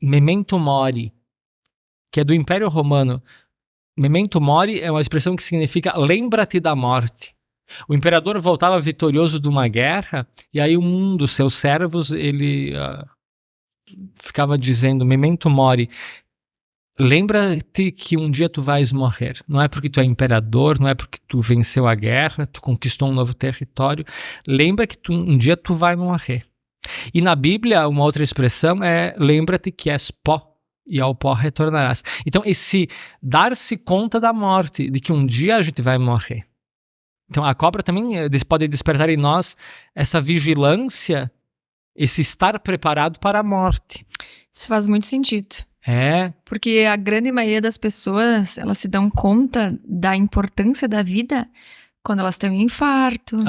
memento mori, que é do Império Romano. Memento mori é uma expressão que significa lembra-te da morte. O imperador voltava vitorioso de uma guerra, e aí um dos seus servos, ele ficava dizendo, memento mori, lembra-te que um dia tu vais morrer. Não é porque tu é imperador, não é porque tu venceu a guerra, tu conquistou um novo território. Lembra que um dia tu vai morrer. E na Bíblia, uma outra expressão é lembra-te que és pó, e ao pó retornarás. Então, esse dar-se conta da morte, de que um dia a gente vai morrer. Então, a cobra também pode despertar em nós essa vigilância, esse estar preparado para a morte. Isso faz muito sentido. Porque a grande maioria das pessoas, elas se dão conta da importância da vida quando elas têm um infarto,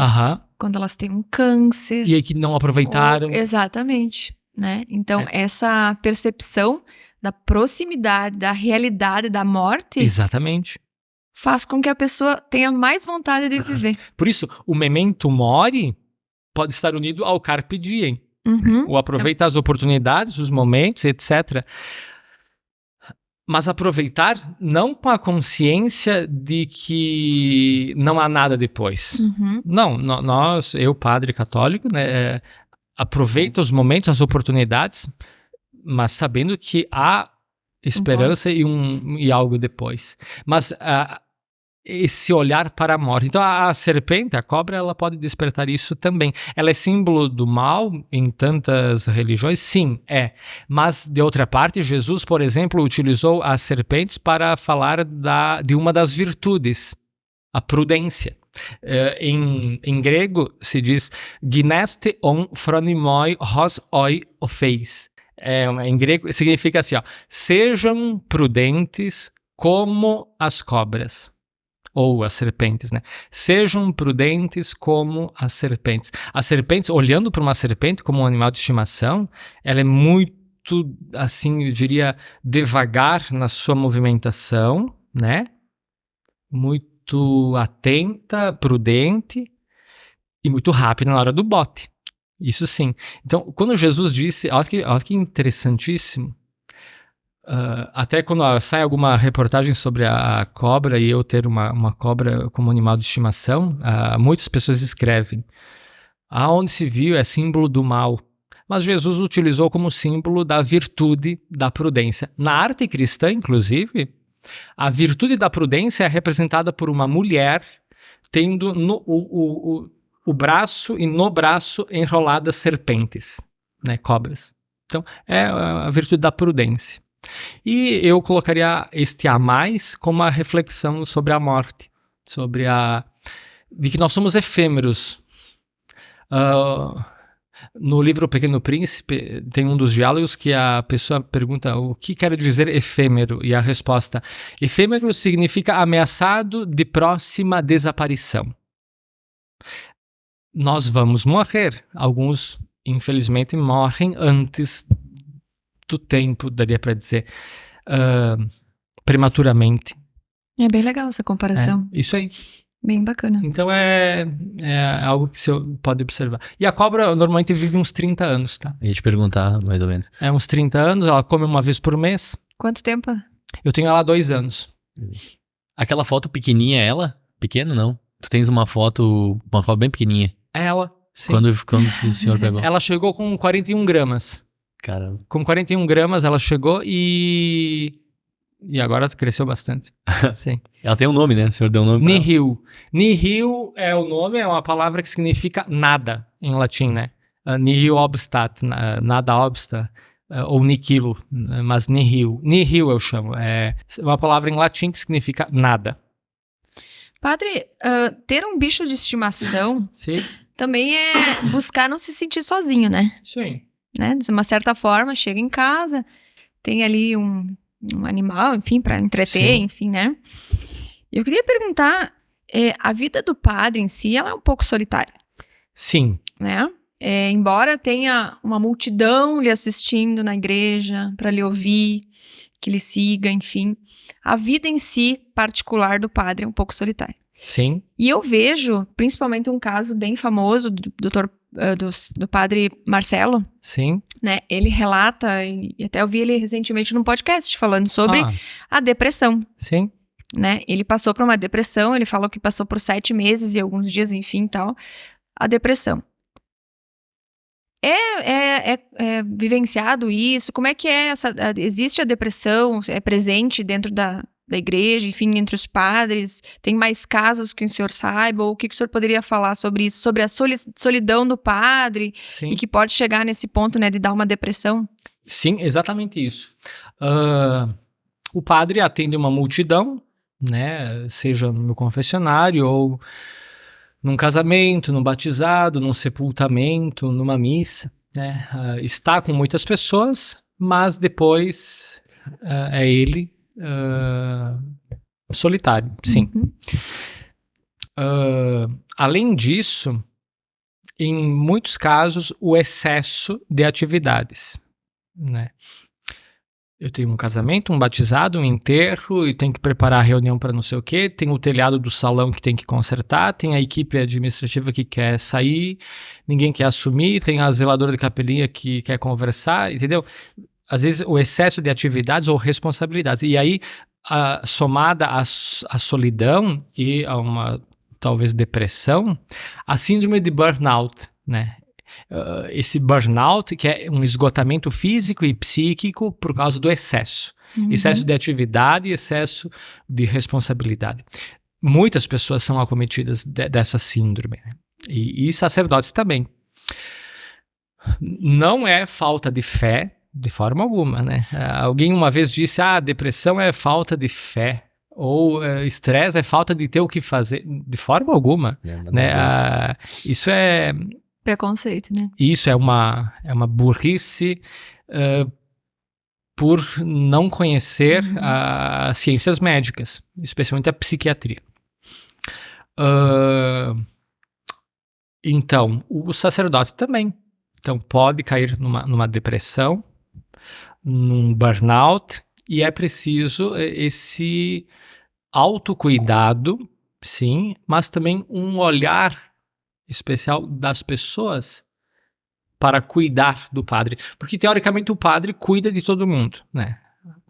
quando elas têm um câncer. E aí que não aproveitaram. Exatamente, né? Então, essa percepção da proximidade, da realidade da morte... Exatamente. Faz com que a pessoa tenha mais vontade de viver. Por isso, o memento mori pode estar unido ao carpe diem. O aproveita as oportunidades, os momentos, etc. Mas aproveitar não com a consciência de que não há nada depois. Não, eu, padre católico, né, aproveito os momentos, as oportunidades, mas sabendo que há esperança e algo depois. Mas esse olhar para a morte. Então a serpente, a cobra, ela pode despertar isso também. Ela é símbolo do mal em tantas religiões? Sim, é. Mas de outra parte, Jesus, por exemplo, utilizou as serpentes para falar de uma das virtudes, a prudência. Em grego se diz gineste on phronimoi hos oi ofeis. Em grego significa assim, sejam prudentes como as cobras. Ou as serpentes, né? Sejam prudentes como as serpentes. As serpentes, olhando para uma serpente como um animal de estimação, ela é muito, assim, eu diria, devagar na sua movimentação, né? Muito atenta, prudente e muito rápida na hora do bote. Isso sim. Então, quando Jesus disse, olha que interessantíssimo, até quando sai alguma reportagem sobre a cobra e eu ter uma cobra como animal de estimação, muitas pessoas escrevem, onde se viu é símbolo do mal. Mas Jesus utilizou como símbolo da virtude da prudência. Na arte cristã, inclusive, a virtude da prudência é representada por uma mulher tendo o braço e no braço enroladas serpentes, né, cobras. Então, é a virtude da prudência. E eu colocaria este a mais como a reflexão sobre a morte, de que nós somos efêmeros, No livro O Pequeno Príncipe, tem um dos diálogos que a pessoa pergunta o que quer dizer efêmero, e a resposta: efêmero significa ameaçado de próxima desaparição. Nós vamos morrer. Alguns, infelizmente, morrem antes do tempo, daria para dizer, prematuramente. É bem legal essa comparação. Isso aí. Bem bacana. Então é algo que você pode observar. E a cobra normalmente vive uns 30 anos, tá? Eu ia te perguntar, mais ou menos. Uns 30 anos, ela come uma vez por mês. Quanto tempo? Eu tenho ela há 2 anos. Aquela foto pequenininha é ela? Pequena, não? Tu tens uma foto, uma cobra bem pequenininha. É ela, sim. Quando o senhor pegou? Ela chegou com 41 gramas. Caramba. Com 41 gramas ela chegou e agora cresceu bastante. Sim. Ela tem um nome, né? O senhor deu um nome pra ela. Nihil. Nihil é o nome, é uma palavra que significa nada em latim, né? Nihil obstat, nada obsta, ou nihilo, mas nihil. Nihil eu chamo. É uma palavra em latim que significa nada. Padre, ter um bicho de estimação Sim. também é buscar não se sentir sozinho, né? Sim. Né? De uma certa forma, chega em casa, tem ali um animal, enfim, para entreter, Sim. enfim, né? Eu queria perguntar, a vida do padre em si, ela é um pouco solitária, Sim. né? Embora tenha uma multidão lhe assistindo na igreja, para lhe ouvir, que lhe siga, enfim, a vida em si, particular do padre, é um pouco solitária. Sim. E eu vejo, principalmente um caso bem famoso do padre Marcelo, Sim. né? Ele relata, e até eu vi ele recentemente num podcast falando sobre a depressão, Sim. né? Ele passou por uma depressão, ele falou que passou por 7 meses e alguns dias, enfim, tal, a depressão. É vivenciado isso? Como é que é existe a depressão? É presente dentro da igreja, enfim, entre os padres? Tem mais casos que o senhor saiba? Ou o que o senhor poderia falar sobre isso? Sobre a solidão do padre? Sim. E que pode chegar nesse ponto, né, de dar uma depressão? Sim, exatamente isso. O padre atende uma multidão, né, seja no confessionário ou num casamento, num batizado, num sepultamento, numa missa, né, está com muitas pessoas, mas depois é ele solitário, sim. Além disso, em muitos casos, o excesso de atividades, né? Eu tenho um casamento, um batizado, um enterro, e tenho que preparar a reunião para não sei o quê, tem o telhado do salão que tem que consertar, tem a equipe administrativa que quer sair, ninguém quer assumir, tem a zeladora de capelinha que quer conversar, entendeu? Às vezes o excesso de atividades ou responsabilidades, e aí somada à solidão e a uma talvez depressão, a síndrome de burnout, né? Esse burnout, que é um esgotamento físico e psíquico por causa do excesso. Excesso de atividade e excesso de responsabilidade. Muitas pessoas são acometidas dessa síndrome, né? E sacerdotes também. Não é falta de fé, de forma alguma, né? Alguém uma vez disse, depressão é falta de fé. Ou estresse é falta de ter o que fazer. De forma alguma, né? Isso é... preconceito, né? Isso é uma burrice por não conhecer as ciências médicas, especialmente a psiquiatria. Então, o sacerdote também. Então, pode cair numa depressão, num burnout, e é preciso esse autocuidado, sim, mas também um olhar especial das pessoas para cuidar do padre. Porque, teoricamente, o padre cuida de todo mundo, né?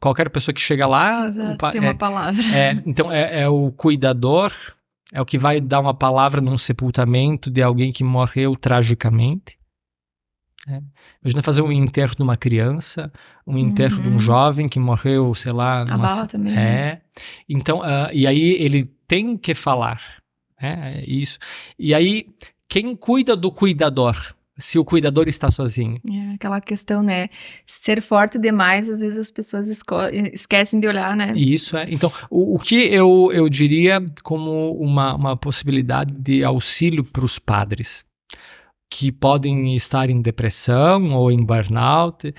Qualquer pessoa que chega lá... tem uma palavra. Então, é o cuidador, é o que vai dar uma palavra num sepultamento de alguém que morreu tragicamente. Imagina fazer um enterro de uma criança, um enterro de um jovem que morreu, sei lá... Abala também. Então, e aí ele tem que falar... isso. E aí, quem cuida do cuidador, se o cuidador está sozinho? Aquela questão, né? Ser forte demais, às vezes as pessoas esquecem de olhar, né? Isso, Então, o que eu diria como uma possibilidade de auxílio para os padres? que podem estar em depressão ou em burnout,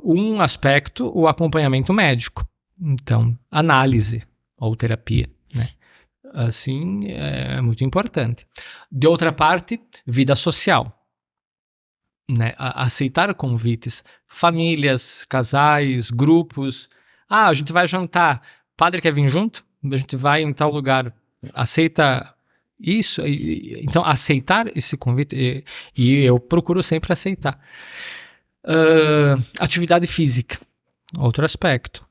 um aspecto, o acompanhamento médico. Então, análise ou terapia, né? Assim, é muito importante. De outra parte, vida social, né? Aceitar convites, famílias, casais, grupos. A gente vai jantar, padre quer vir junto? A gente vai em tal lugar, aceita isso? Então, aceitar esse convite, e eu procuro sempre aceitar. Atividade física, outro aspecto.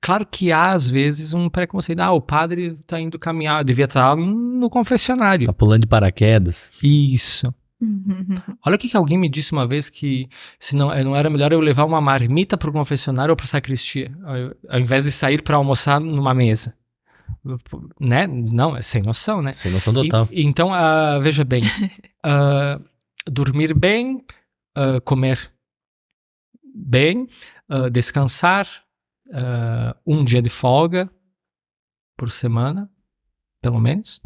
Claro que há, às vezes, um preconceito. O padre está indo caminhar, devia estar no confessionário. Tá pulando de paraquedas. Isso. Olha o que alguém me disse uma vez, que se não era melhor eu levar uma marmita para o confessionário ou para a sacristia, ao invés de sair para almoçar numa mesa. Né? Não, é sem noção, né? Sem noção total. Então, veja bem, dormir bem, comer bem, descansar, um dia de folga por semana, pelo menos,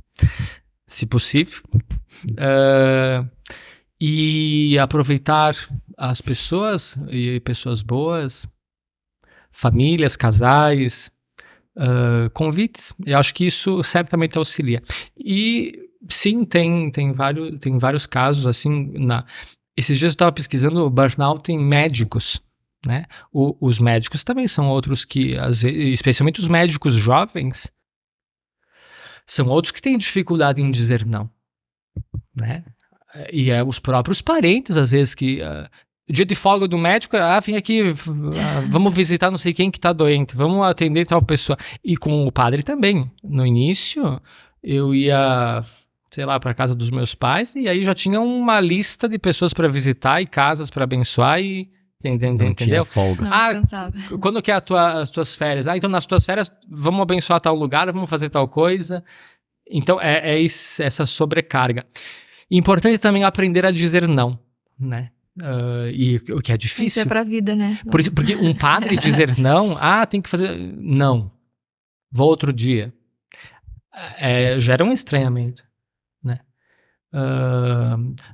se possível, e aproveitar as pessoas e pessoas boas, famílias, casais, convites. Eu acho que isso certamente auxilia. E sim, tem vários casos assim. Esses dias eu estava pesquisando burnout em médicos, né? Os médicos também são outros que, às vezes, especialmente os médicos jovens, são outros que têm dificuldade em dizer não, né? E os próprios parentes, às vezes, que dia de folga do médico, vem aqui, vamos visitar não sei quem que tá doente, vamos atender tal pessoa. E com o padre também. No início, eu ia, sei lá, para casa dos meus pais, e aí já tinha uma lista de pessoas para visitar e casas para abençoar, e entendeu? Folga. Quando que é as tuas férias? Então nas tuas férias vamos abençoar tal lugar, vamos fazer tal coisa. Então essa sobrecarga. Importante também aprender a dizer não, né? E o que é difícil. Isso é pra vida, né? Porque um padre dizer não, tem que fazer. Não. Vou outro dia. Gera um estranhamento, né?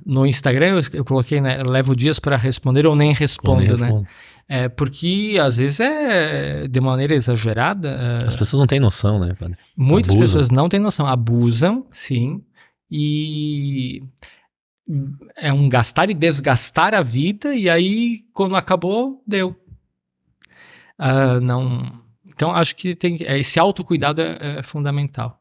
No Instagram eu coloquei, né? Levo dias para responder ou nem respondo, né? Porque às vezes de maneira exagerada. As pessoas não têm noção, né, padre? Muitas pessoas não têm noção. Abusam, sim. E é um gastar e desgastar a vida, e aí quando acabou, deu. Não. Então acho que esse autocuidado é fundamental.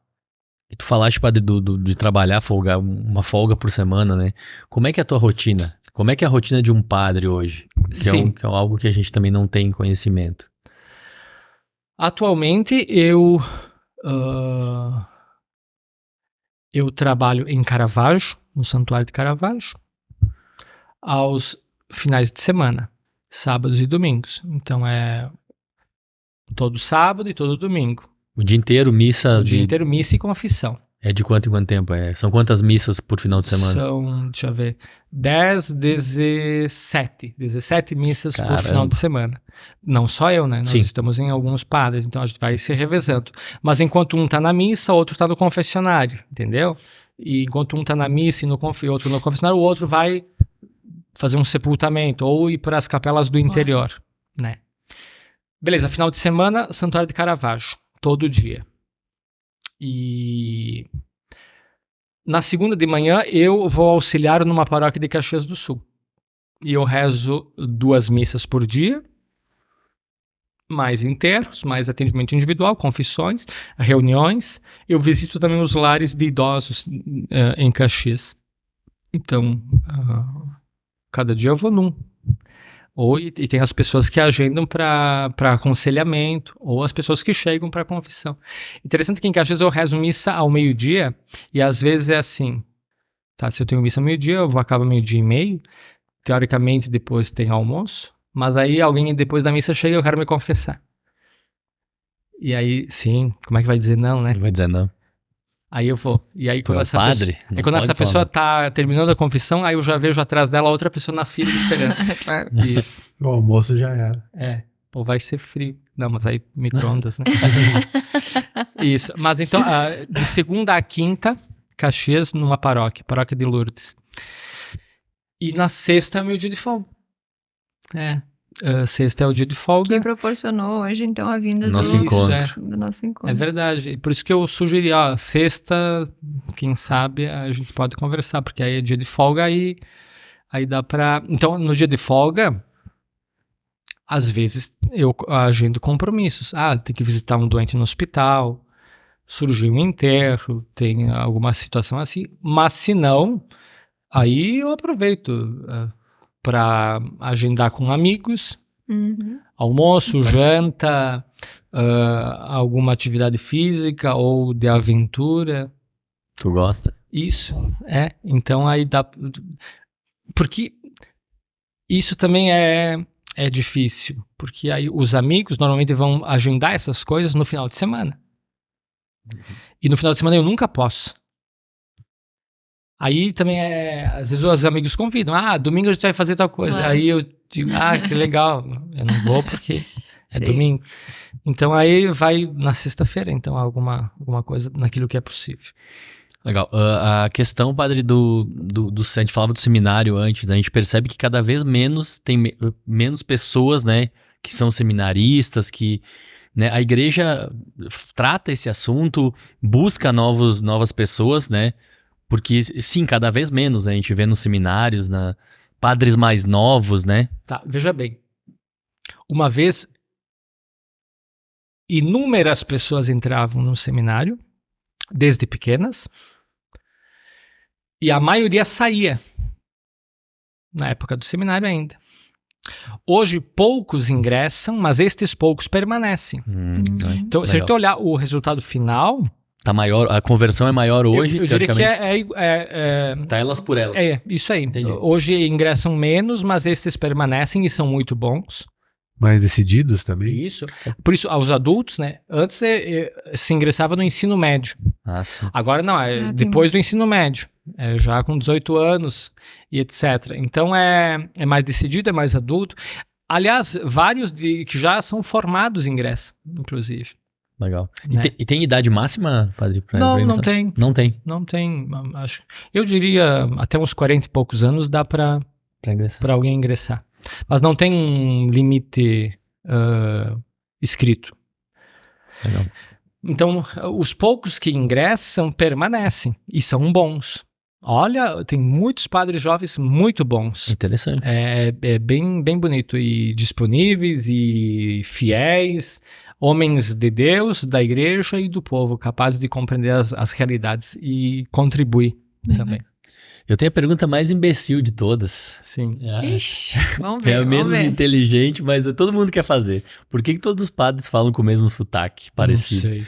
E tu falaste, padre, de trabalhar, uma folga por semana, né? Como é que é a tua rotina? Como é que é a rotina de um padre hoje? Que é algo que a gente também não tem conhecimento. Atualmente eu trabalho em Caravaggio, no Santuário de Caravaggio, aos finais de semana, sábados e domingos. Então todo sábado e todo domingo. O dia inteiro, missa? O dia inteiro, missa e confissão. É de quanto em quanto tempo? São quantas missas por final de semana? São, deixa eu ver, 17 missas por final de semana. Não só eu, né? Nós estamos em alguns padres, então a gente vai se revezando. Mas enquanto um tá na missa, o outro tá no confessionário, entendeu? E enquanto um tá na missa e outro no confessionário, o outro vai fazer um sepultamento ou ir para as capelas do interior, né? Beleza, final de semana, Santuário de Caravaggio, todo dia. E na segunda de manhã eu vou auxiliar numa paróquia de Caxias do Sul. E eu rezo 2 missas por dia, mais enterros, mais atendimento individual, confissões, reuniões. Eu visito também os lares de idosos em Caxias. Então, cada dia eu vou num. E tem as pessoas que agendam para aconselhamento, ou as pessoas que chegam para confissão. Interessante que em Caxias eu rezo missa ao meio-dia, e às vezes é assim, tá? Se eu tenho missa ao meio-dia, eu vou acabar meio-dia e meio, teoricamente depois tem almoço, mas aí alguém depois da missa chega e eu quero me confessar. E aí, sim, como é que vai dizer não, né? Não vai dizer não. Aí eu vou. E aí quando quando essa pessoa tá terminando a confissão, aí eu já vejo atrás dela outra pessoa na fila esperando. Claro. Isso. O almoço já era. Ou vai ser frio. Não, mas aí micro-ondas, né? Isso. Mas então, de segunda a quinta, Caxias, numa paróquia de Lourdes. E na sexta é o meu dia de folga. Sexta é o dia de folga. Que proporcionou hoje, então, a vinda nosso encontro. do nosso encontro. É verdade. Por isso que eu sugeri, sexta, quem sabe, a gente pode conversar, porque aí é dia de folga, aí dá pra... Então, no dia de folga, às vezes eu agendo compromissos. Tem que visitar um doente no hospital, surgiu um enterro, tem alguma situação assim. Mas se não, aí eu aproveito para agendar com amigos, almoço, janta, alguma atividade física ou de aventura. Tu gosta? Isso, então aí dá... Porque isso também é difícil, porque aí os amigos normalmente vão agendar essas coisas no final de semana. E no final de semana eu nunca posso. Aí também às vezes os amigos convidam, domingo a gente vai fazer tal coisa. Aí eu digo, que legal, eu não vou porque é domingo. Então aí vai na sexta-feira, então alguma coisa naquilo que é possível. Legal. A questão, padre, a gente falava do seminário antes, né? A gente percebe que cada vez menos tem menos pessoas, né, que são seminaristas, que, né, a igreja trata esse assunto, busca novas pessoas, né? Porque, sim, cada vez menos, né? A gente vê nos seminários, padres mais novos, né? Tá, veja bem. Uma vez, inúmeras pessoas entravam no seminário, desde pequenas, e a maioria saía, na época do seminário ainda. Hoje, poucos ingressam, mas estes poucos permanecem. Então, se a gente olhar o resultado final... Tá maior, a conversão é maior hoje, eu diria que tá elas por elas. Isso aí. Entendi. Hoje ingressam menos, mas estes permanecem e são muito bons. Mais decididos também? Isso. Por isso, aos adultos, né? Antes se ingressava no ensino médio. Sim. Agora não, depois do ensino médio. Já com 18 anos e etc. Então é mais decidido, é mais adulto. Aliás, vários que já são formados ingressam, inclusive. Legal. Né? E tem idade máxima, padre? Não tem. Não tem? Não tem, acho. Eu diria até uns 40 e poucos anos dá para alguém ingressar. Mas não tem um limite escrito. Legal. Então, os poucos que ingressam permanecem e são bons. Olha, tem muitos padres jovens muito bons. Interessante. É bem, bem bonito. E disponíveis e fiéis, homens de Deus, da igreja e do povo, capazes de compreender as realidades e contribuir também. Eu tenho a pergunta mais imbecil de todas. Sim. Ixi, vamos ver. É a menos inteligente, mas todo mundo quer fazer. Por que todos os padres falam com o mesmo sotaque parecido? Não sei.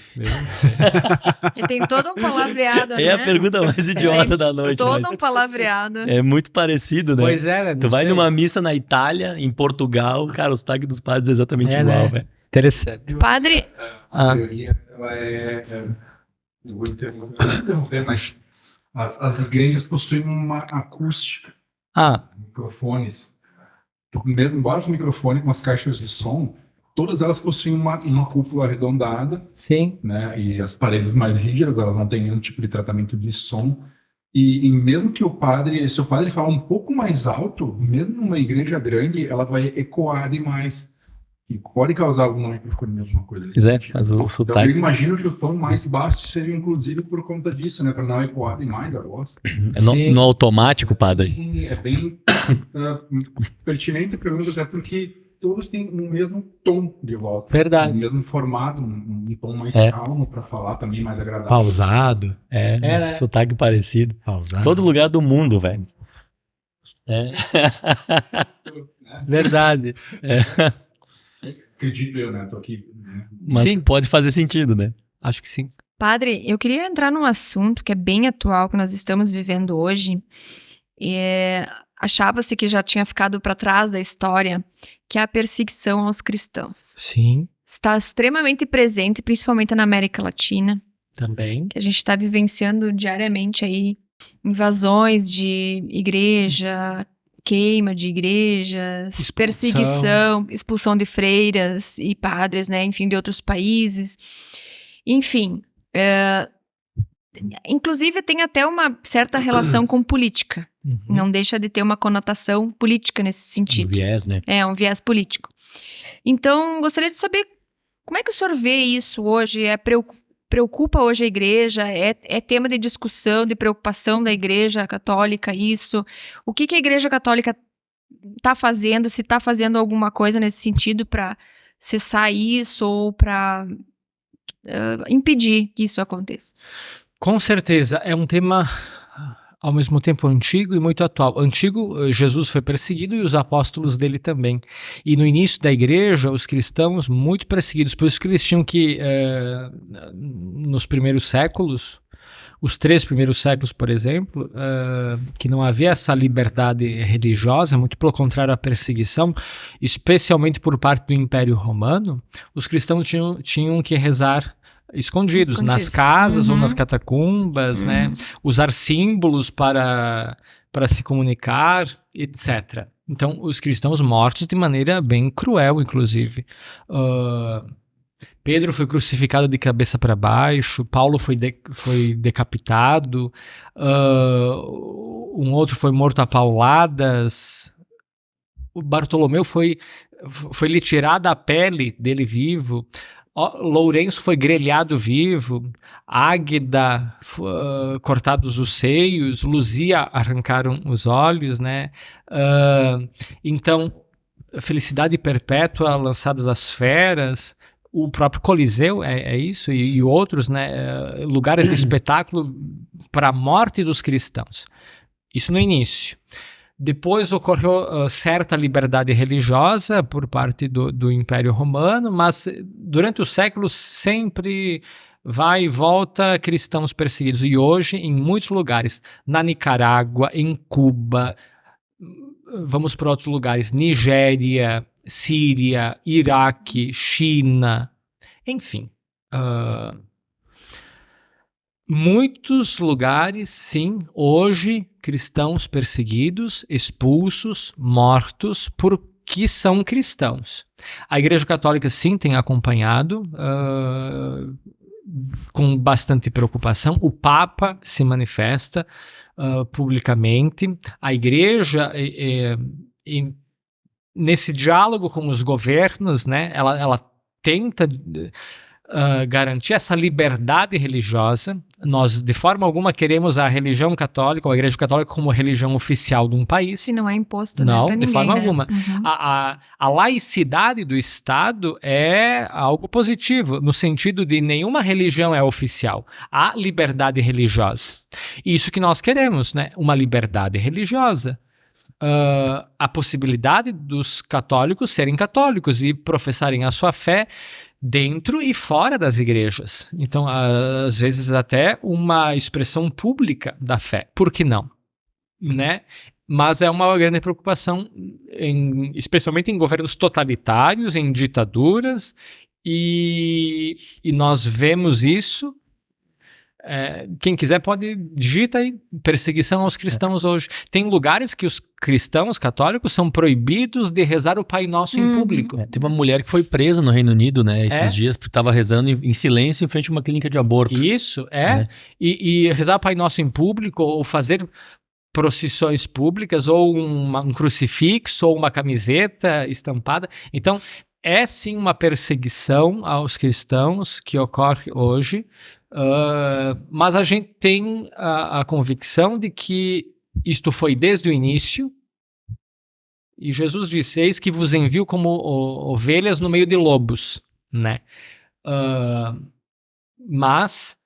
E tem todo um palavreado, né? É a pergunta mais idiota da noite. Todo um palavreado. É muito parecido, né? Pois é, né? Tu vai numa missa na Itália, em Portugal, cara, o sotaque dos padres é exatamente igual, velho. Interessante. Padre... A teoria, ela eu vou interromper, mas as igrejas possuem uma acústica. Microfones. Embora os microfones com as caixas de som, todas elas possuem uma cúpula arredondada. Sim. Né, e as paredes mais rígidas, elas não têm nenhum tipo de tratamento de som. E mesmo que se o padre falar um pouco mais alto, mesmo numa igreja grande, ela vai ecoar demais. E pode causar alguma microfonia, alguma coisa assim. Mas o sotaque... Então eu imagino que o tom mais baixo seja inclusive por conta disso, né? Para não ecoar demais a voz. No automático, padre? É bem pertinente a pergunta, até porque todos têm o mesmo tom de volta. Verdade. O mesmo formato, um tom mais calmo para falar também, mais agradável. Pausado. Né? Sotaque parecido. Pausado. Todo lugar do mundo, velho. Verdade. Acredito eu, né? Tô aqui. Mas sim, pode fazer sentido, né? Acho que sim. Padre, eu queria entrar num assunto que é bem atual, que nós estamos vivendo hoje. Achava-se que já tinha ficado para trás da história, que é a perseguição aos cristãos. Sim. Está extremamente presente, principalmente na América Latina. Também. Que a gente está vivenciando diariamente aí invasões de igreja, queima de igrejas, perseguição, expulsão de freiras e padres, né, enfim, de outros países. Enfim, inclusive tem até uma certa relação com política. Não deixa de ter uma conotação política nesse sentido. Um viés, né? Um viés político. Então, gostaria de saber como é que o senhor vê isso hoje? Preocupa hoje a igreja? É tema de discussão, de preocupação da igreja católica isso? O que a igreja católica está fazendo? Se está fazendo alguma coisa nesse sentido para cessar isso ou para impedir que isso aconteça? Com certeza, é um tema ao mesmo tempo antigo e muito atual. Antigo, Jesus foi perseguido e os apóstolos dele também. E no início da igreja, os cristãos muito perseguidos. Por isso que eles tinham que, nos primeiros séculos, os 3 primeiros séculos, por exemplo, que não havia essa liberdade religiosa, muito pelo contrário, a perseguição, especialmente por parte do Império Romano, os cristãos tinham que rezar escondidos nas casas ou nas catacumbas, né? Usar símbolos para se comunicar, etc. Então, os cristãos mortos de maneira bem cruel, inclusive. Pedro foi crucificado de cabeça para baixo, Paulo foi decapitado, um outro foi morto a pauladas, o Bartolomeu foi-lhe tirada a pele dele vivo, Lourenço foi grelhado vivo, Águeda, cortados os seios, Luzia arrancaram os olhos, né? Então, Felicidade Perpétua lançadas às feras, o próprio Coliseu é isso, e outros, né? Lugares de espetáculo para a morte dos cristãos. Isso no início. Depois ocorreu certa liberdade religiosa por parte do Império Romano, mas durante os séculos sempre vai e volta cristãos perseguidos. E hoje, em muitos lugares, na Nicarágua, em Cuba, vamos para outros lugares, Nigéria, Síria, Iraque, China, enfim. Muitos lugares, sim, hoje, cristãos perseguidos, expulsos, mortos, porque são cristãos. A Igreja Católica, sim, tem acompanhado com bastante preocupação. O Papa se manifesta publicamente. A Igreja, nesse diálogo com os governos, né, ela tenta garantir essa liberdade religiosa. Nós, de forma alguma, queremos a religião católica ou a Igreja Católica como religião oficial de um país. Se não é imposto, não, pra ninguém, de forma né? alguma. A laicidade do Estado é algo positivo, no sentido de nenhuma religião é oficial. Há liberdade religiosa. Isso que nós queremos, né? Uma liberdade religiosa. A possibilidade dos católicos serem católicos e professarem a sua fé dentro e fora das igrejas. Então, às vezes até uma expressão pública da fé. Por que não? Né? Mas é uma grande preocupação, especialmente em governos totalitários, em ditaduras, e nós vemos isso. Quem quiser pode digitar aí perseguição aos cristãos hoje. Tem lugares que os cristãos católicos são proibidos de rezar o Pai Nosso em público. Tem uma mulher que foi presa no Reino Unido, né, esses dias, porque estava rezando em silêncio em frente a uma clínica de aborto. Isso, E rezar o Pai Nosso em público, ou fazer procissões públicas, ou um crucifixo, ou uma camiseta estampada. Então, é sim uma perseguição aos cristãos que ocorre hoje. Mas a gente tem a convicção de que isto foi desde o início, e Jesus disse: eis que vos envio como ovelhas no meio de lobos, né? Mas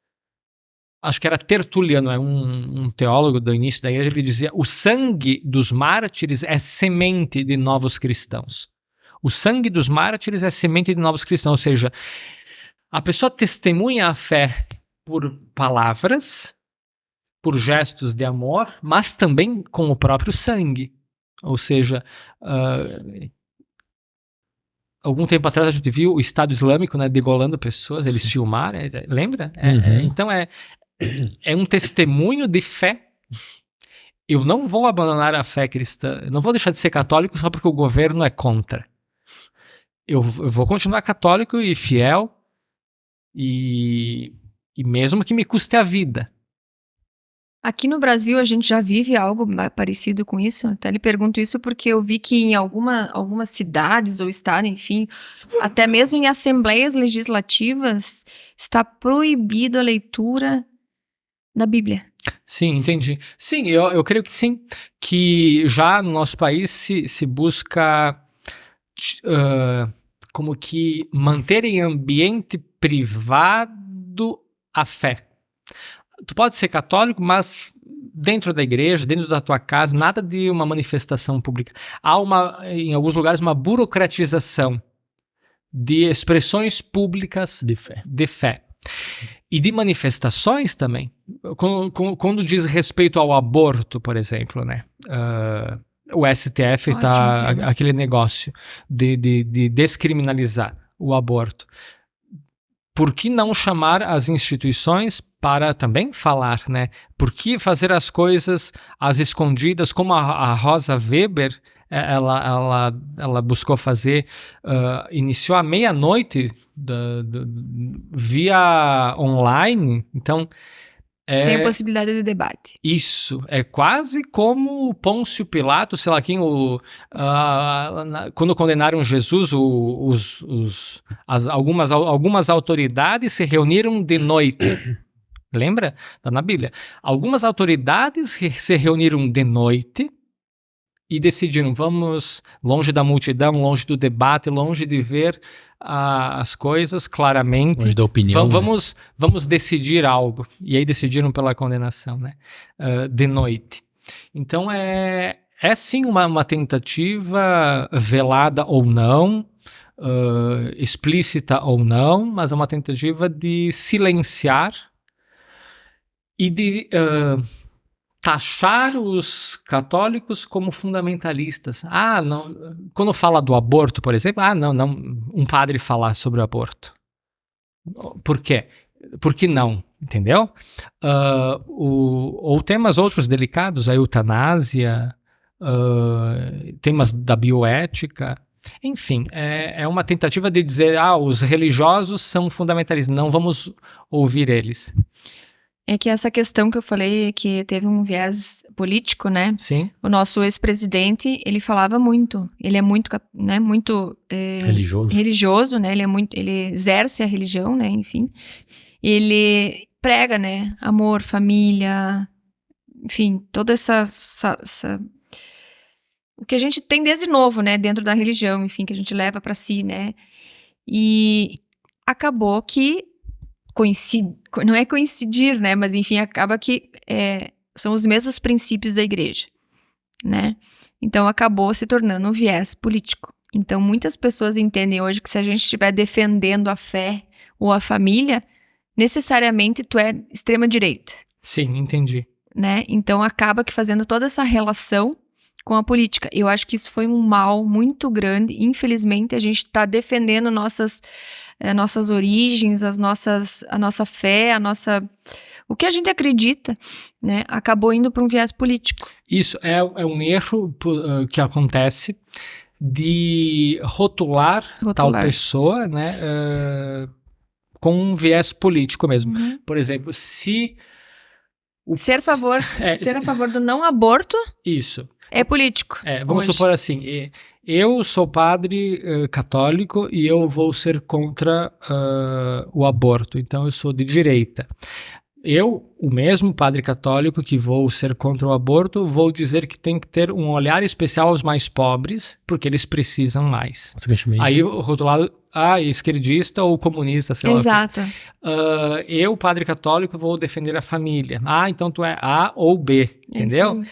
acho que era Tertuliano, um teólogo do início da igreja, ele dizia: o sangue dos mártires é semente de novos cristãos. O sangue dos mártires é semente de novos cristãos, ou seja, a pessoa testemunha a fé por palavras, por gestos de amor, mas também com o próprio sangue. Ou seja, algum tempo atrás a gente viu o Estado Islâmico, né, degolando pessoas, eles filmaram, lembra? Então é um testemunho de fé. Eu não vou abandonar a fé cristã, eu não vou deixar de ser católico só porque o governo é contra. Eu vou continuar católico e fiel, e mesmo que me custe a vida, Aqui no Brasil a gente já vive algo parecido com isso. Até lhe pergunto isso porque eu vi que em algumas cidades ou estados, enfim, até mesmo em assembleias legislativas, está proibido a leitura da Bíblia. Sim, entendi. Sim, eu creio que sim, que já no nosso país se busca como que manter em ambiente privado a fé. Tu pode ser católico, mas dentro da igreja, dentro da tua casa, nada de uma manifestação pública. Há em alguns lugares uma burocratização de expressões públicas de fé. E de manifestações também. Quando diz respeito ao aborto, por exemplo, né? O STF está aquele negócio de descriminalizar o aborto. Por que não chamar as instituições para também falar, né? Por que fazer as coisas às escondidas, como a Rosa Weber, ela buscou fazer, iniciou à meia-noite via online, então... Sem possibilidade de debate. Isso, é quase como Pôncio Pilatos, sei lá quem, quando condenaram Jesus, algumas autoridades se reuniram de noite. Lembra? Está na Bíblia. Algumas autoridades se reuniram de noite e decidiram, vamos longe da multidão, longe do debate, longe de ver as coisas claramente. Longe da opinião. Vamos decidir algo. E aí decidiram pela condenação, né? De noite. Então é sim uma tentativa velada ou não, explícita ou não, mas é uma tentativa de silenciar e de taxar os católicos como fundamentalistas. Não. Quando fala do aborto, por exemplo, não, um padre falar sobre o aborto. Por quê? Por que não? Entendeu? Ou temas outros delicados, a eutanásia, temas da bioética. Enfim, é uma tentativa de dizer, os religiosos são fundamentalistas, não vamos ouvir eles. É que essa questão que eu falei, que teve um viés político, né? Sim. O nosso ex-presidente, ele falava muito. Ele é muito, né? Muito religioso, né? Ele exerce a religião, né? Enfim. Ele prega, né? Amor, família, enfim, toda essa o que a gente tem desde novo, né? Dentro da religião, enfim, que a gente leva para si, né? E acabou que não é coincidir, né? Mas enfim, acaba que são os mesmos princípios da igreja, né? Então acabou se tornando um viés político. Então muitas pessoas entendem hoje que se a gente estiver defendendo a fé ou a família, necessariamente tu é extrema direita. Sim, entendi. Né? Então acaba que fazendo toda essa relação com a política. Eu acho que isso foi um mal muito grande. Infelizmente a gente está defendendo nossas origens, a nossa fé, o que a gente acredita, né, acabou indo para um viés político. Isso é um erro que acontece de rotular tal pessoa, né, com um viés político mesmo. Uhum. Por exemplo, se... Ser a favor do não aborto... Isso. É político. Vamos supor assim, eu sou padre católico e eu vou ser contra o aborto, então eu sou de direita. Eu, o mesmo padre católico que vou ser contra o aborto, vou dizer que tem que ter um olhar especial aos mais pobres, porque eles precisam mais. Aí o rotulado, esquerdista ou comunista, sei lá. Exato. Eu, padre católico, vou defender a família. Então tu é A ou B, entendeu?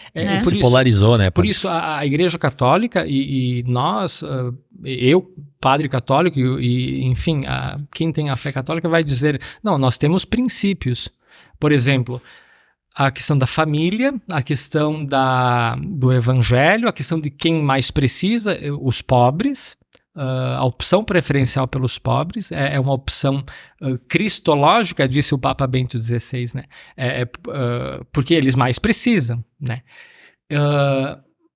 Por se polarizou, né? Por isso a Igreja Católica e nós, eu, padre católico e enfim, quem tem a fé católica vai dizer, não, nós temos princípios. Por exemplo, a questão da família, a questão do evangelho, a questão de quem mais precisa, os pobres, a opção preferencial pelos pobres é uma opção cristológica, disse o Papa Bento XVI, né? Porque eles mais precisam, né?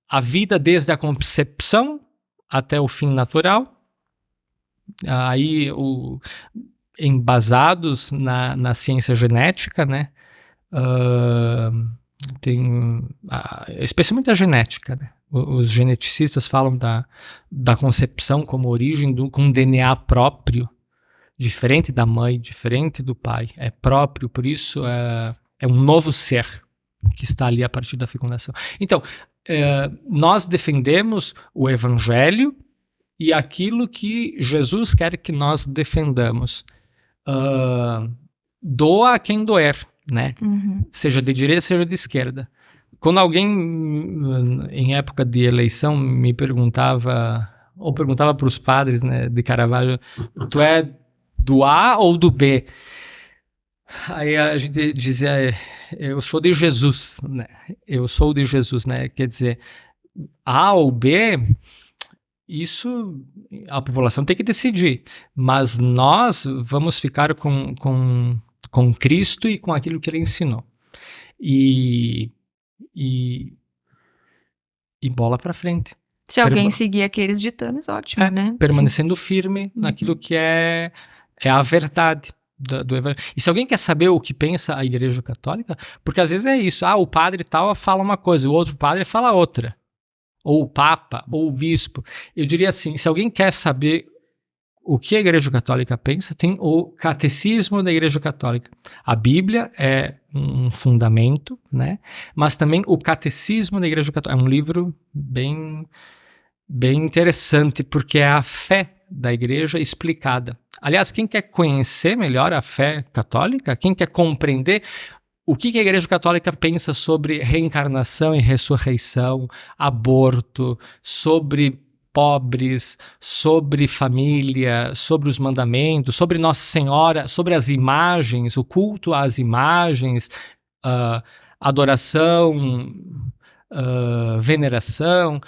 A vida desde a concepção até o fim natural, aí embasados na ciência genética, né? especialmente a genética, né? Os geneticistas falam da concepção como origem com um DNA próprio, diferente da mãe, diferente do pai. É próprio, por isso é um novo ser que está ali a partir da fecundação. Então, nós defendemos o evangelho e aquilo que Jesus quer que nós defendamos. Doa a quem doer, né? Uhum. Seja de direita, seja de esquerda. Quando alguém, em época de eleição, me perguntava, ou perguntava para os padres, né, de Caravaggio, tu é do A ou do B? Aí a gente dizia, eu sou de Jesus, né? Eu sou de Jesus, né? Quer dizer, A ou B, isso a população tem que decidir, mas nós vamos ficar com Cristo e com aquilo que ele ensinou. E bola para frente. Se alguém seguir aqueles ditames, ótimo, né? Permanecendo firme naquilo que é a verdade do evangelho. E se alguém quer saber o que pensa a Igreja Católica, porque às vezes é isso, o padre tal fala uma coisa, o outro padre fala outra. Ou o Papa, ou o Bispo. Eu diria assim, se alguém quer saber o que a Igreja Católica pensa, tem o Catecismo da Igreja Católica. A Bíblia é um fundamento, né? Mas também o Catecismo da Igreja Católica. É um livro bem interessante, porque é a fé da Igreja explicada. Aliás, quem quer conhecer melhor a fé católica, quem quer compreender o que a Igreja Católica pensa sobre reencarnação e ressurreição, aborto, sobre pobres, sobre família, sobre os mandamentos, sobre Nossa Senhora, sobre as imagens, o culto às imagens, adoração, veneração,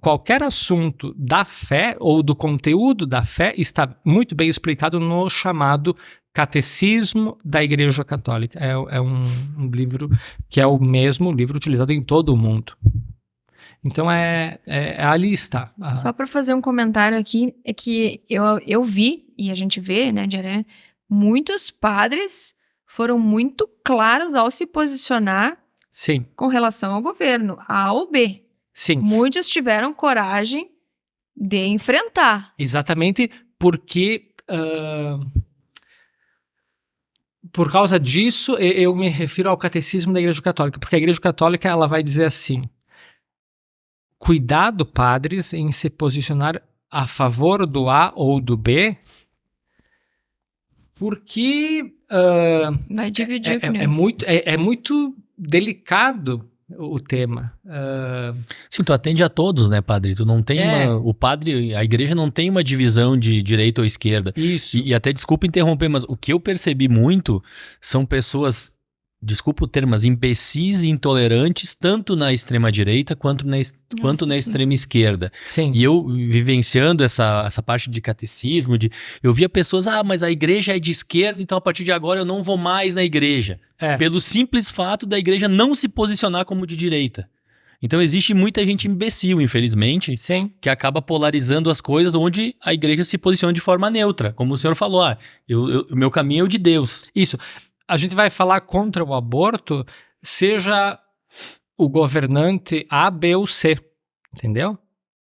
qualquer assunto da fé ou do conteúdo da fé está muito bem explicado no chamado Catecismo da Igreja Católica. É um livro que é o mesmo livro utilizado em todo o mundo. Então ali está. Só para fazer um comentário aqui, é que eu vi, e a gente vê, né, diariamente, muitos padres foram muito claros ao se posicionar Sim. com relação ao governo, A ou B. Sim. Muitos tiveram coragem de enfrentar. Exatamente porque... por causa disso, eu me refiro ao Catecismo da Igreja Católica, porque a Igreja Católica ela vai dizer assim: cuidado, padres, em se posicionar a favor do A ou do B, porque vai dividir é muito delicado o tema. Sim, tu atende a todos, né, padre? Tu não tem a igreja não tem uma divisão de direita ou esquerda. Isso. E até, desculpa interromper, mas o que eu percebi muito são pessoas, desculpa o termo, mas imbecis e intolerantes, tanto na extrema direita quanto na extrema esquerda. Sim. E eu, vivenciando essa parte de catecismo, eu via pessoas, mas a igreja é de esquerda, então a partir de agora eu não vou mais na igreja. Pelo simples fato da igreja não se posicionar como de direita. Então existe muita gente imbecil, infelizmente, Sim. que acaba polarizando as coisas onde a igreja se posiciona de forma neutra. Como o senhor falou, o meu caminho é o de Deus. Isso. A gente vai falar contra o aborto, seja o governante A, B ou C, entendeu?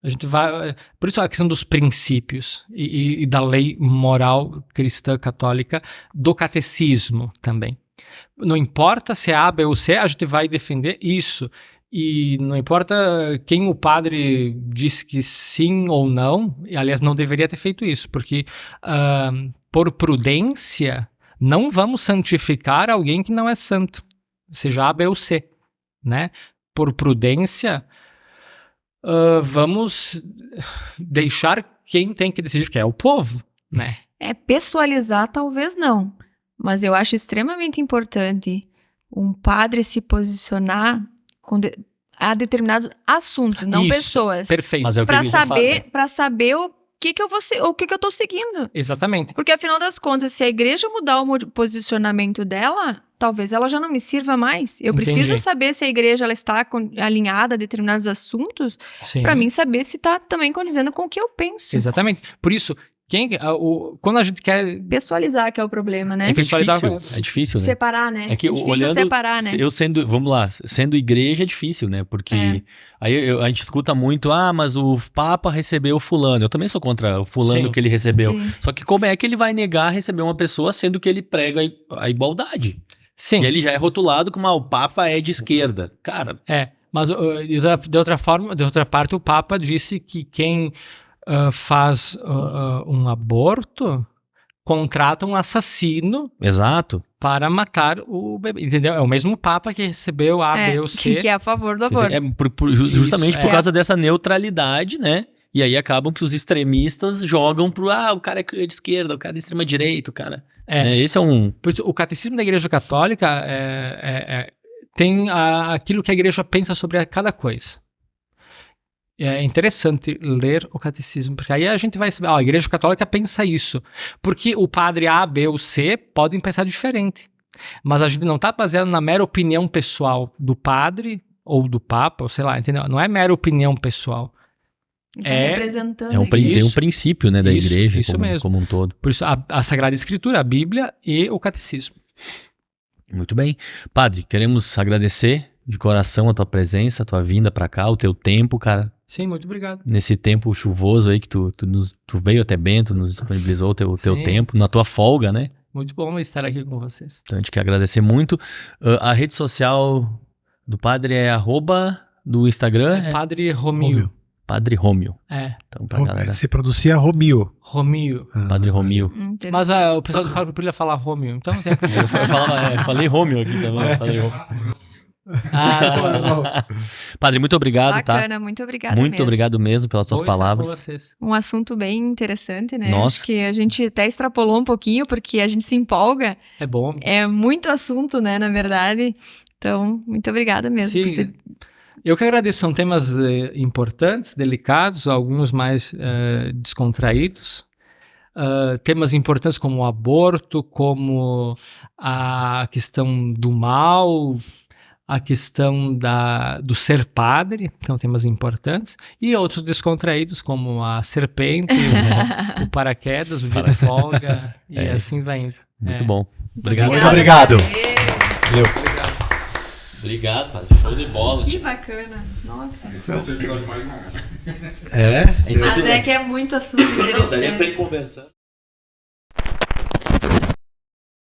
A gente vai... Por isso a questão dos princípios e da lei moral cristã católica, do catecismo também. Não importa se é A, B ou C, a gente vai defender isso. E não importa quem o padre disse que sim ou não, e aliás não deveria ter feito isso, porque por prudência não vamos santificar alguém que não é santo, seja A, B ou C, né? Por prudência vamos deixar quem tem que decidir, que é o povo, né? Pessoalizar talvez não, mas eu acho extremamente importante um padre se posicionar a determinados assuntos, não pessoas. Perfeito. Para saber o que eu tô seguindo. Exatamente. Porque afinal das contas, se a igreja mudar o posicionamento dela, talvez ela já não me sirva mais. Eu preciso saber se a igreja ela está alinhada a determinados assuntos, para mim saber se está também condizendo com o que eu penso. Exatamente. Por isso Quando a gente quer... Pessoalizar que é o problema, né? É difícil, né? Separar, né? É que olhando, separar, né? Sendo igreja é difícil, né? Porque aí a gente escuta muito, mas o Papa recebeu fulano. Eu também sou contra o fulano que ele recebeu. Sim. Só que como é que ele vai negar receber uma pessoa sendo que ele prega a igualdade? Sim. E ele já é rotulado como o Papa é de esquerda. Cara... Mas de outra parte, o Papa disse que quem faz um aborto contrata um assassino. Exato. Para matar o bebê, entendeu? É o mesmo Papa que recebeu A, B ou C. Que é a favor do aborto. Justamente por causa dessa neutralidade, né? E aí acabam que os extremistas jogam pro, o cara é de esquerda, o cara é de extrema direita, o cara... esse é um... Por isso, o catecismo da Igreja Católica tem aquilo que a igreja pensa sobre cada coisa. É interessante ler o catecismo, porque aí a gente vai saber, a Igreja Católica pensa isso. Porque o padre A, B ou C podem pensar diferente. Mas a gente não está baseado na mera opinião pessoal do padre ou do Papa, ou sei lá, entendeu? Não é mera opinião pessoal. Representando tem um princípio, né, da igreja como um todo. Por isso, a Sagrada Escritura, a Bíblia e o catecismo. Muito bem. Padre, queremos agradecer de coração a tua presença, a tua vinda pra cá, o teu tempo, cara. Sim, muito obrigado. Nesse tempo chuvoso aí que tu veio até Bento, nos disponibilizou o teu tempo, na tua folga, né? Muito bom estar aqui com vocês. Então a gente quer agradecer muito. A rede social do padre é @ do Instagram? Padre Romil. Padre Romil. Então, galera... Se pronuncia Romil. Romil. Padre Romil. Mas o pessoal do Fábio podia falar Romil, então não tem problema. Eu falei Romil aqui também. Falei Romil. Padre, muito obrigado. Bacana, muito obrigada Muito obrigado mesmo pelas tuas palavras. Um assunto bem interessante, né? Nossa. Acho que a gente até extrapolou um pouquinho, porque a gente se empolga. É bom. É muito assunto, né, na verdade. Então, muito obrigada mesmo. Sim. Eu que agradeço, são temas importantes, delicados, alguns mais descontraídos. Temas importantes como o aborto, como a questão do mal, a questão do ser padre, então temas importantes, e outros descontraídos como a serpente, o paraquedas, o dia de folga, e assim vai indo. Muito bom. Obrigado. Muito obrigado. Valeu. Obrigado, padre. Show de bola. Que bacana. Nossa. Esse é o episódio mais longo. Mas é que é muito assunto interessante. Daria pra ir conversando.